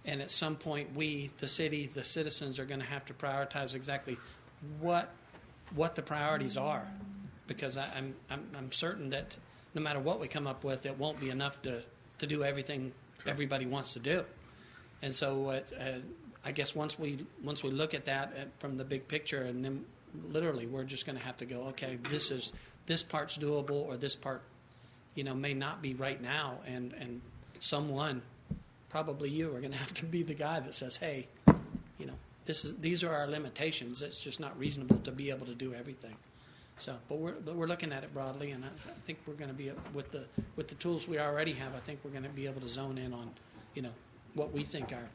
And at some point, we, the city, the citizens, are going to have to prioritize exactly what the priorities are. Because I'm certain that no matter what we come up with, it won't be enough to do everything everybody wants to do. And so I guess once we look at that from the big picture, and then literally we're just going to have to go, okay, this part's doable, or this part may not be right now, and someone, probably you, are going to have to be the guy that says, hey, these are our limitations. It's just not reasonable to be able to do everything. So, but we're looking at it broadly, and I think we're going to be with the tools we already have. I think we're going to be able to zone in on, what we think our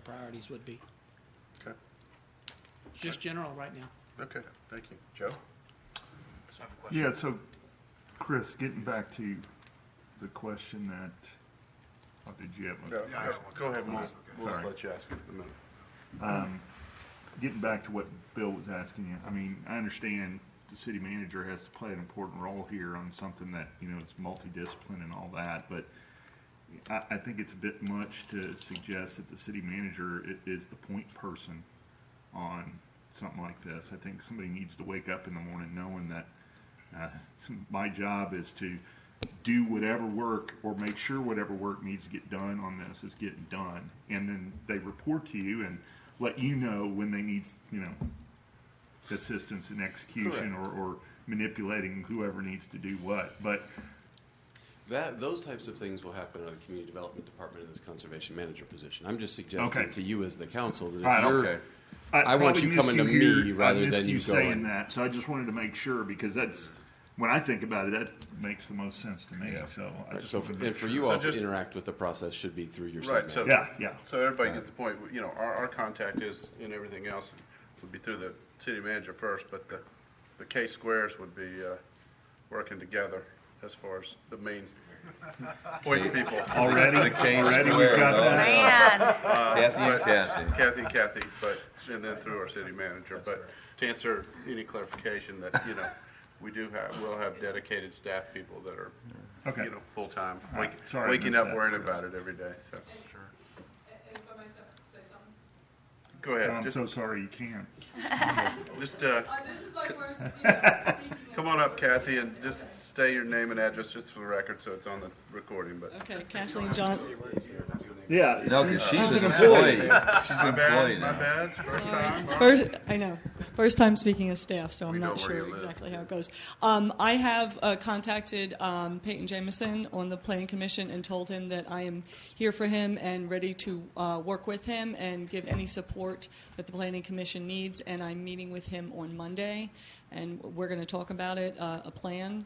priorities would be. Okay. Just general right now. Okay. Thank you, Joe. Yeah. So, Chris, getting back to the question that, did you have one? Go ahead, we'll let you ask it in a minute. Getting back to what Bill was asking you, I mean, I understand the city manager has to play an important role here on something that, is multidiscipline and all that, but I think it's a bit much to suggest that the city manager is the point person on something like this. I think somebody needs to wake up in the morning knowing that my job is to do whatever work, or make sure whatever work needs to get done on this is getting done, and then they report to you and let you know when they need, assistance in execution or manipulating whoever needs to do what. But those types of things will happen in the community development department in this conservation manager position. I'm just suggesting to you as the council that if you're, I want you coming to me rather than you saying that. So I just wanted to make sure, because that's, when I think about it, that makes the most sense to me. Yeah. So I just for you all to interact with the process should be through your right. So yeah. So everybody gets the point. Our contact is, and everything else would be through the city manager first, but the K squares would be working together as far as the main point people. Already we've got that. Kathy, but and then through our city manager. But to answer any clarification that we'll have dedicated staff people that are, full time, waking up worrying about it every day. So. And if I may say something? Go ahead. I'm so sorry you can't. Just this is my first. come on up, Kathy, and just say your name and address just for the record, so it's on the recording. But okay, Kathleen John. Yeah, no, because she's an employee. She's an employee My bad. First time. I know. First time speaking as staff, so I'm We know not where sure you live. exactly how it goes. I have contacted Peyton Jamison on the Planning Commission and told him that I am here for him and ready to work with him and give any support that the Planning Commission needs. And I'm meeting with him on Monday, and we're going to talk about it, a plan,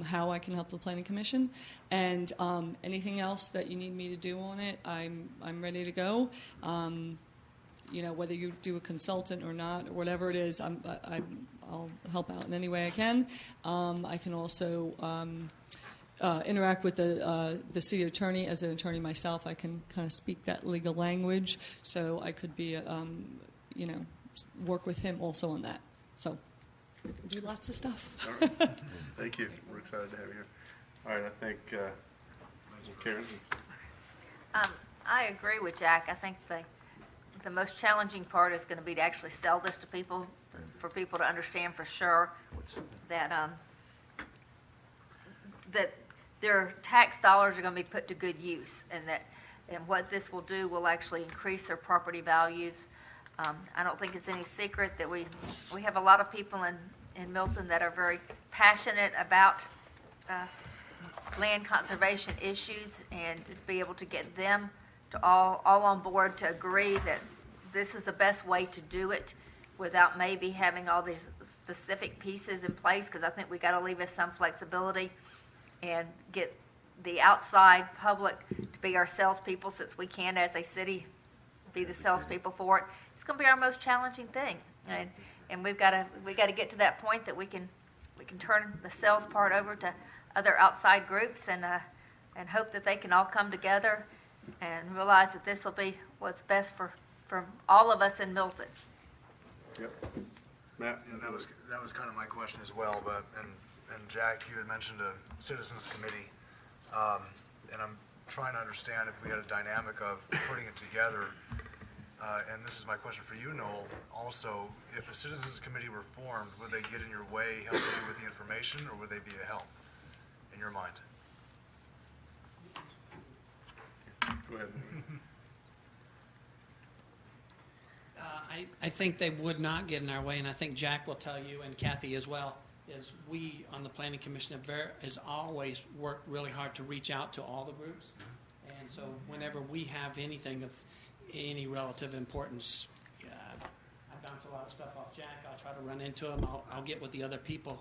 how I can help the Planning Commission, and anything else that you need me to do on it. I'm ready to go. You know, whether you do a consultant or not, or whatever it is, I'll help out in any way I can. I can also interact with the city attorney. As an attorney myself, I can kind of speak that legal language, so I could be, you know, work with him also on that. So, do lots of stuff. All right. Thank you. We're excited to have you here. All right, I think, Karen? I agree with Jack. I think the most challenging part is going to be to actually sell this to people, for people to understand for sure that that their tax dollars are going to be put to good use, and what this will do will actually increase their property values. I don't think it's any secret that we have a lot of people in Milton that are very passionate about land conservation issues, and to be able to get them to all on board to agree that this is the best way to do it without maybe having all these specific pieces in place, because I think we got to leave us some flexibility and get the outside public to be our salespeople, since we can, as a city, be the salespeople for it. It's going to be our most challenging thing, and we got to get to that point that we can turn the sales part over to other outside groups, and hope that they can all come together and realize that this will be what's best for all of us in Milton. Yep. Matt? And that was kind of my question as well, but, and Jack, you had mentioned a citizens committee, and I'm trying to understand if we had a dynamic of putting it together, and this is my question for you, Noel, also, if a citizens committee were formed, would they get in your way, help you with the information, or would they be a help, in your mind? Go ahead. I think they would not get in our way, and I think Jack will tell you, and Kathy as well, is we on the Planning Commission has always worked really hard to reach out to all the groups. And so whenever we have anything of any relative importance, I've bounced a lot of stuff off Jack. I'll try to run into him. I'll get with the other people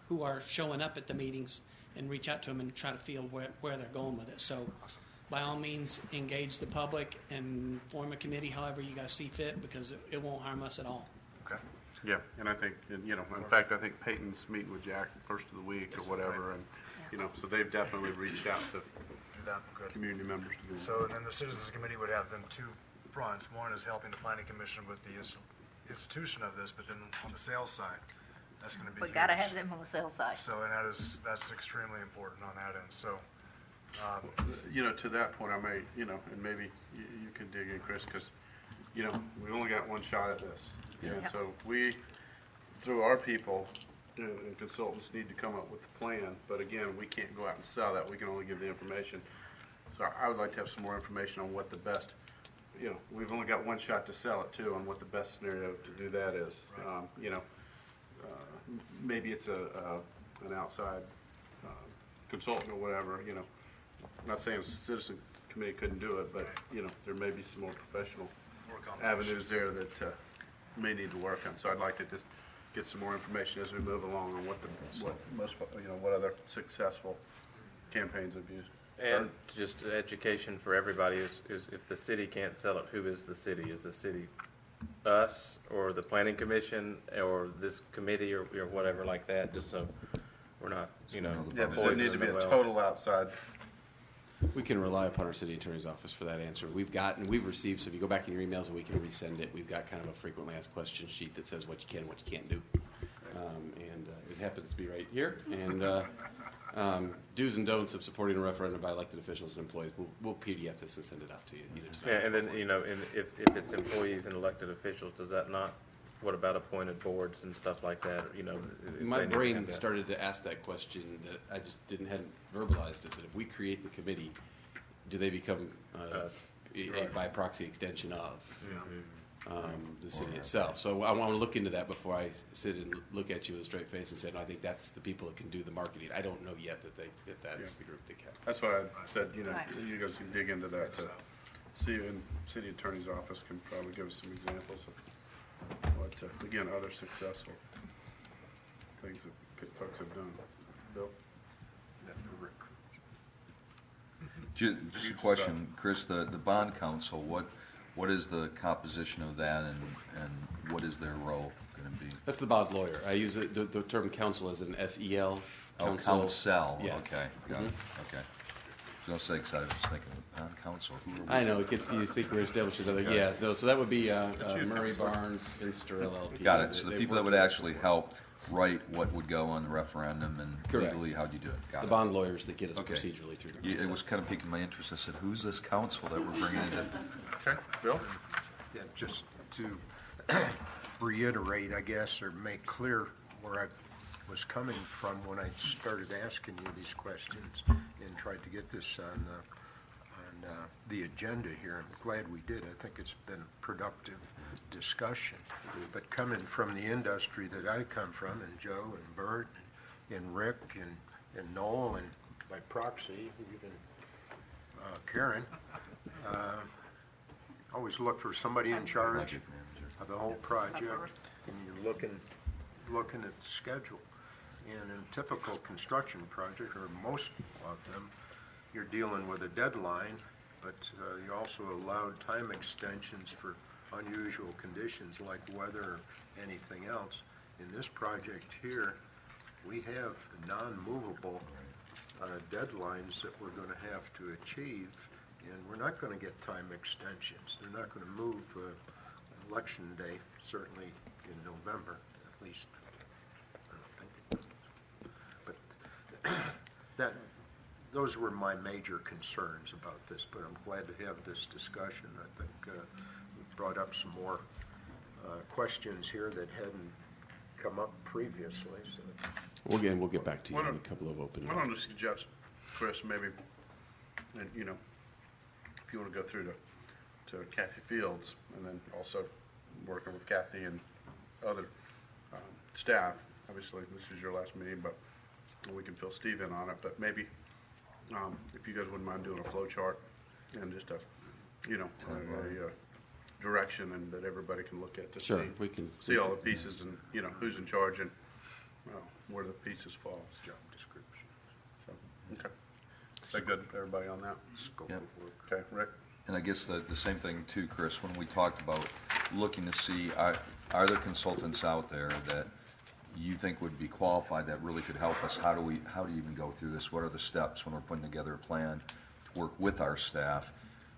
who are showing up at the meetings and reach out to them and try to feel where they're going with it. So by all means, engage the public and form a committee however you guys see fit, because it won't harm us at all. Okay. Yeah, and I think, you know, in fact, I think Peyton's meeting with Jack the first of the week or whatever, and, you know, so they've definitely reached out to Good. community members to do So then the citizens committee would have then two fronts. One is helping the planning commission with the institution of this, but then on the sales side, that's going to be We got to huge. have them on the sales side. So, and that's extremely important on that end. So, You know, to that point, I may, you know, and maybe you can dig in, Chris, because, you know, we only got one shot at this. Yeah. And so we, through our people and consultants, need to come up with the plan. But again, we can't go out and sell that. We can only give the information. So I would like to have some more information on what the best, you know, we've only got one shot to sell it too, on what the best scenario to do that is. Right. You know, maybe it's an outside consultant or whatever, you know. I'm not saying citizen committee couldn't do it, but, you know, there may be some more professional work on avenues there that may need to work on. So I'd like to just get some more information as we move along on what most, you know, what other successful campaigns have used. And just education for everybody is if the city can't sell it, who is the city? Is the city us or the planning commission or this committee or whatever like that, just so we're not, you know, Yeah, does it need to be a poisoning the well. total outside? We can rely upon our city attorney's office for that answer. We've received, so if you go back in your emails and we can resend it, we've got kind of a frequently asked questions sheet that says what you can and what you can't do. And it happens to be right here. And do's and don'ts of supporting a referendum by elected officials and employees, we'll PDF this and send it out to you either tonight. Yeah, and then, you know, if it's employees and elected officials, does that not, what about appointed boards and stuff like that? You know, if My they need to brain have that? started to ask that question that I just hadn't verbalized it, that if we create the committee, do they become a by proxy extension of? the city itself. So I want to look into that before I sit and look at you with a straight face and say, no, I think that's the people that can do the marketing. I don't know yet that that's the group that can. That's why I said, you know, Right. you guys can dig into that to see, and city attorney's office can probably give us some examples of what, again, other successful things that folks have done. Bill? Just a question, Chris, the bond council, what is the composition of that, and what is their role going to be? That's the bond lawyer. I use the term counsel as an SEL. Oh, Counsel. counsel, Yes. okay, got it, okay. So don't say, because I was thinking, bond council, who are we? I know, it gets, you think we're establishing another, Okay. yeah, no, so that would be Murray Barnes, Finster LLP. Got it, so the They people that work would with- actually help write what would go on the referendum and Correct. legally, how'd you do it? Got The it. bond lawyers that get us Okay. procedurally through the Yeah, process. it was kind of piquing my interest. I said, who's this council that we're bringing in? Okay, Bill? Yeah, just to reiterate, I guess, or make clear where I was coming from when I started asking you these questions and tried to get this on the agenda here. I'm glad we did. I think it's been productive discussion. But coming from the industry that I come from, and Joe and Bert and Rick and Noel, and by proxy, even Karen, always look for somebody in charge Project manager. of the whole project, and you're looking at the schedule. And in a typical construction project, or most of them, you're dealing with a deadline, but you also allowed time extensions for unusual conditions like weather or anything else. In this project here, we have non-movable deadlines that we're going to have to achieve, and we're not going to get time extensions. They're not going to move election day, certainly in November, at least. I don't think. But those were my major concerns about this, but I'm glad to have this discussion. I think we brought up some more questions here that hadn't come up previously, so. We'll get back to you on a couple of open. Why don't I suggest, Chris, maybe, and you know, if you want to go through to Kathy Fields, and then also working with Kathy and other staff. Obviously, this is your last meeting, but we can fill Steve in on it. But maybe if you guys wouldn't mind doing a flow chart and just a direction, and that everybody can look at to Sure, we can see all the pieces, and you know who's in charge and where the pieces fall. Job description. So, okay. Is that good, everybody on that? Scope Yep. of work. Okay, Rick? And I guess the same thing too, Chris, when we talked about looking to see, are there consultants out there that you think would be qualified that really could help us? How do you even go through this? What are the steps when we're putting together a plan to work with our staff?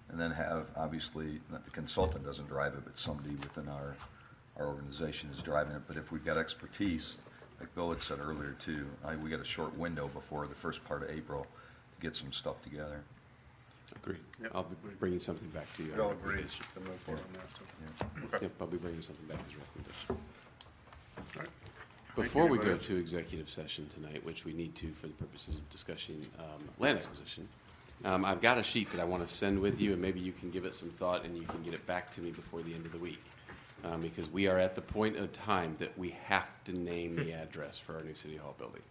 And then have, obviously, not the consultant doesn't drive it, but somebody within our organization is driving it. But if we've got expertise, like Bill had said earlier too, we got a short window before the first part of April to get some stuff together. Agreed. Yep. I'll be bringing something back to you. We all agree to move forward on that, so. Okay. Yep, I'll be bringing something back as a recommendation. All right. Before Thank we you, go everybody. to executive session tonight, which we need to for the purposes of discussing land acquisition, I've got a sheet that I want to send with you, and maybe you can give it some thought and you can get it back to me before the end of the week. Because we are at the point of time that we have to name the address for our new City Hall building.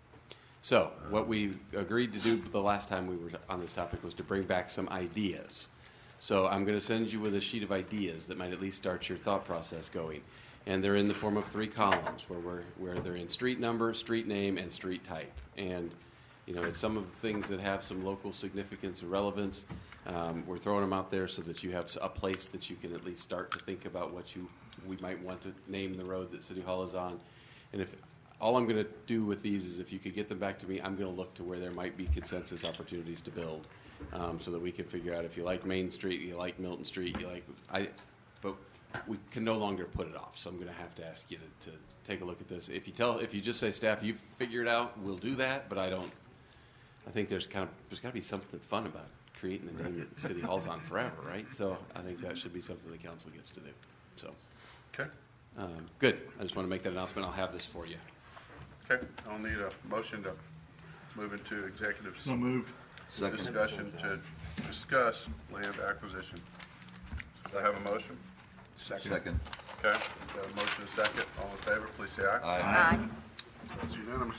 So what we agreed to do the last time we were on this topic was to bring back some ideas. So I'm going to send you with a sheet of ideas that might at least start your thought process going. And they're in the form of 3 columns where they're in street number, street name, and street type. And you know, it's some of the things that have some local significance and relevance. We're throwing them out there so that you have a place that you can at least start to think about what we might want to name the road that City Hall is on. And if all I'm going to do with these is if you could get them back to me, I'm going to look to where there might be consensus opportunities to build, so that we can figure out if you like Main Street, you like Milton Street, but we can no longer put it off. So I'm going to have to ask you to take a look at this. If you just say, staff, you figure it out, we'll do that. But I think there's got to be something fun about creating the name that the City Hall's on forever, right? So I think that should be something the council gets to do. So. Okay. Good. I just want to make that announcement. I'll have this for you. Okay, I'll need a motion to move into executive So moved. Second. discussion to discuss land acquisition. Does I have a motion? Second. Okay, got a motion and a second. All in favor, please say aye. Aye. Aye. It's unanimous.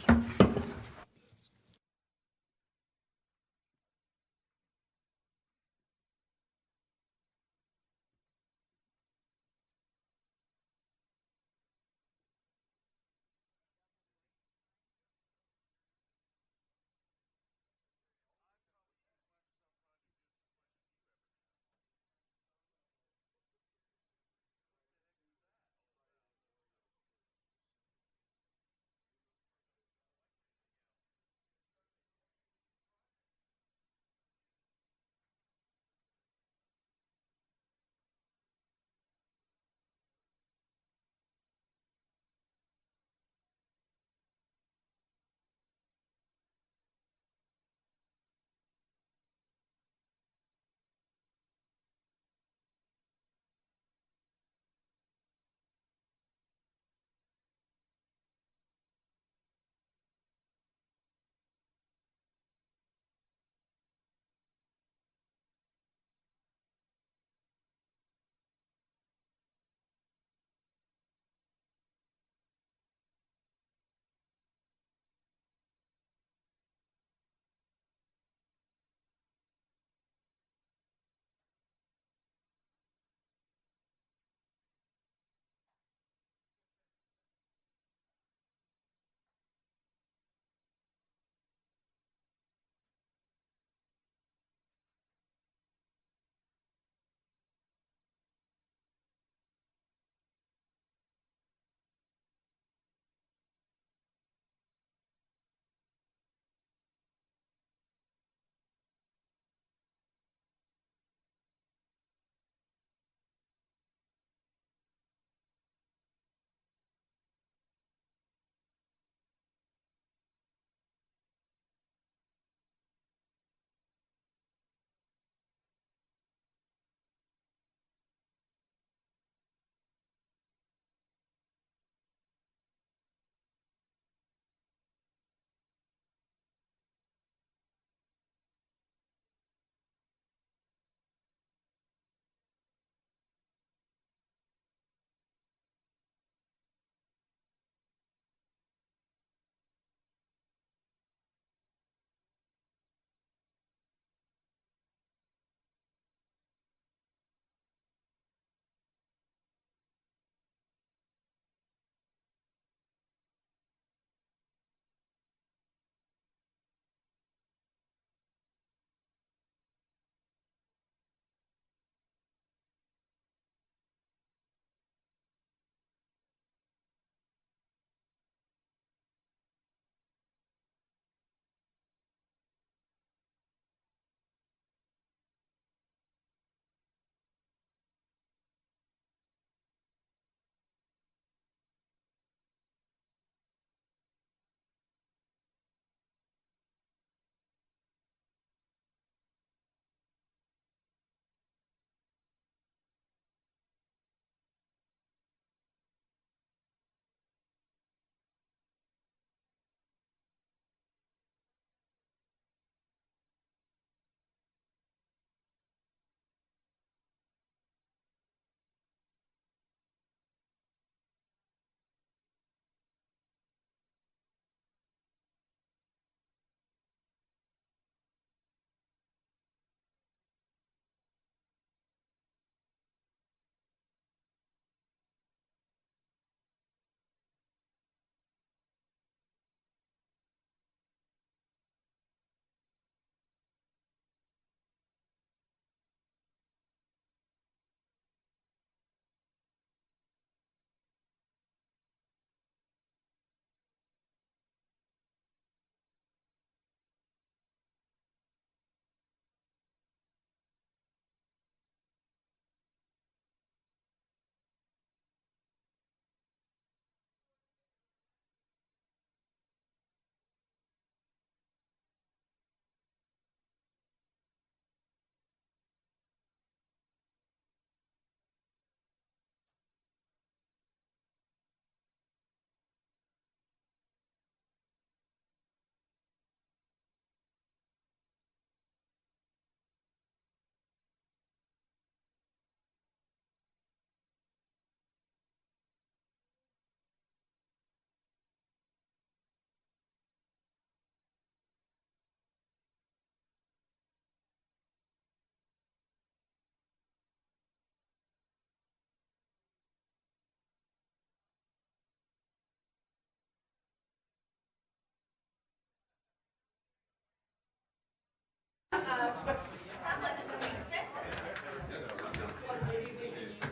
Sounds like it's gonna be expensive.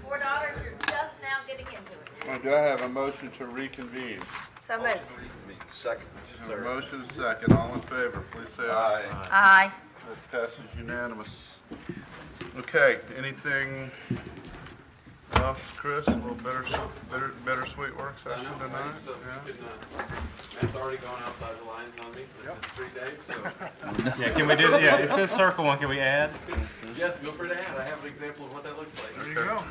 $4, you're just now getting into it. Well, do I have a motion to reconvene? So moved. Second. A motion second. All in favor, please say aye. Aye. That passes unanimous. Okay, anything else, Chris? A little bittersweet work session tonight? Matt's already gone outside the lines on me. It's 3 days, so. Yeah, can we do, yeah, it says circle one, can we add? Yes, feel free to add. I have an example of what that looks like. There you go.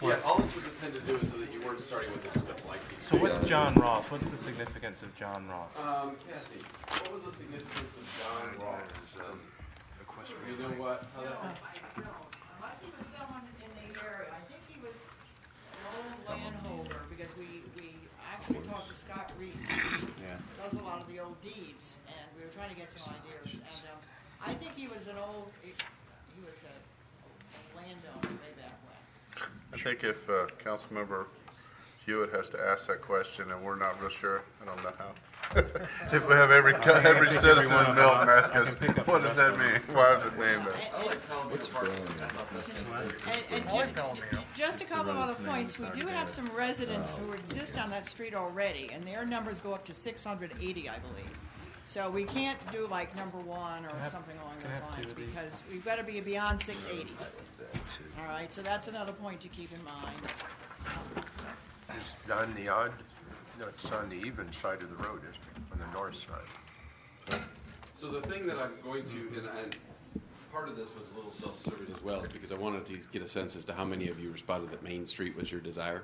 Yeah, all this was intended to do is so that you weren't starting with just a blank piece. So what's John Ross? What's the significance of John Ross? Kathy, what was the significance of John Ross? You know what? How that Unless he was someone in the area, I think he was an old landholder, because we actually talked to Scott Reese, who does a lot of the old deeds, and we were trying to get some ideas, and I think he was he was a landowner way back when. I think if Councilmember Hewitt has to ask that question and we're not real sure, I don't know how. If we have every citizen in Milton ask us, what does that mean? Why is it named that? Just a couple of other points. We do have some residents who exist on that street already, and their numbers go up to 680, I believe. So we can't do like number one or something along those lines, because we've got to be beyond 680. All right, so that's another point to keep in mind. It's on the it's on the even side of the road, isn't it? On the north side. So the thing that I'm going to, and part of this was a little self-serving as well, is because I wanted to get a sense as to how many of you responded that Main Street was your desire.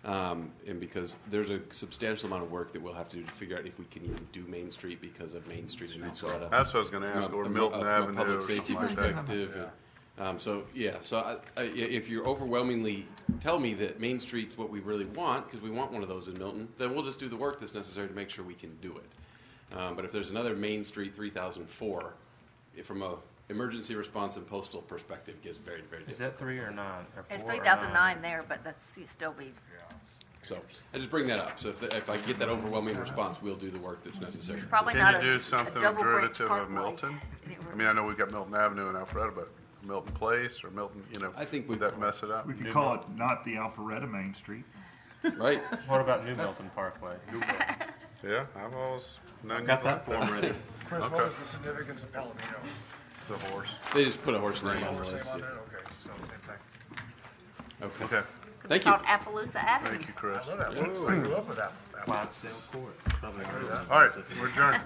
And because there's a substantial amount of work that we'll have to do to figure out if we can even do Main Street because of Main Street in Minnesota. That's what I was going to ask, or Milton Avenue public or safety something like that. perspective. So if you overwhelmingly tell me that Main Street's what we really want, because we want one of those in Milton, then we'll just do the work that's necessary to make sure we can do it. But if there's another Main Street 3004, from a emergency response and postal perspective, it gets very, very difficult. Is that 3 or 9 or 4? It's 3009 there, but that's still be. So I just bring that up. So if I get that overwhelming response, we'll do the work that's necessary. Probably Can not you a do something double brick derivative of parkway. Milton? I mean, I know we've got Milton Avenue and Alpharetta, but Milton Place or Milton, I think would that mess it up? We could call it not the Alpharetta Main Street. Right. What about New Milton Parkway? Yeah, I've always known Got you that like form ready. Chris, Okay. what was the significance of Palomino? The horse. They just put a horse name on the Horse list. name on Yeah. there? Okay, so the same thing. Okay. Okay, Thank you. Called Appaloosa Avenue. thank you, Chris. I love that. I grew up with that. Clydesdale Court. Probably heard of that. All right, we're adjourned.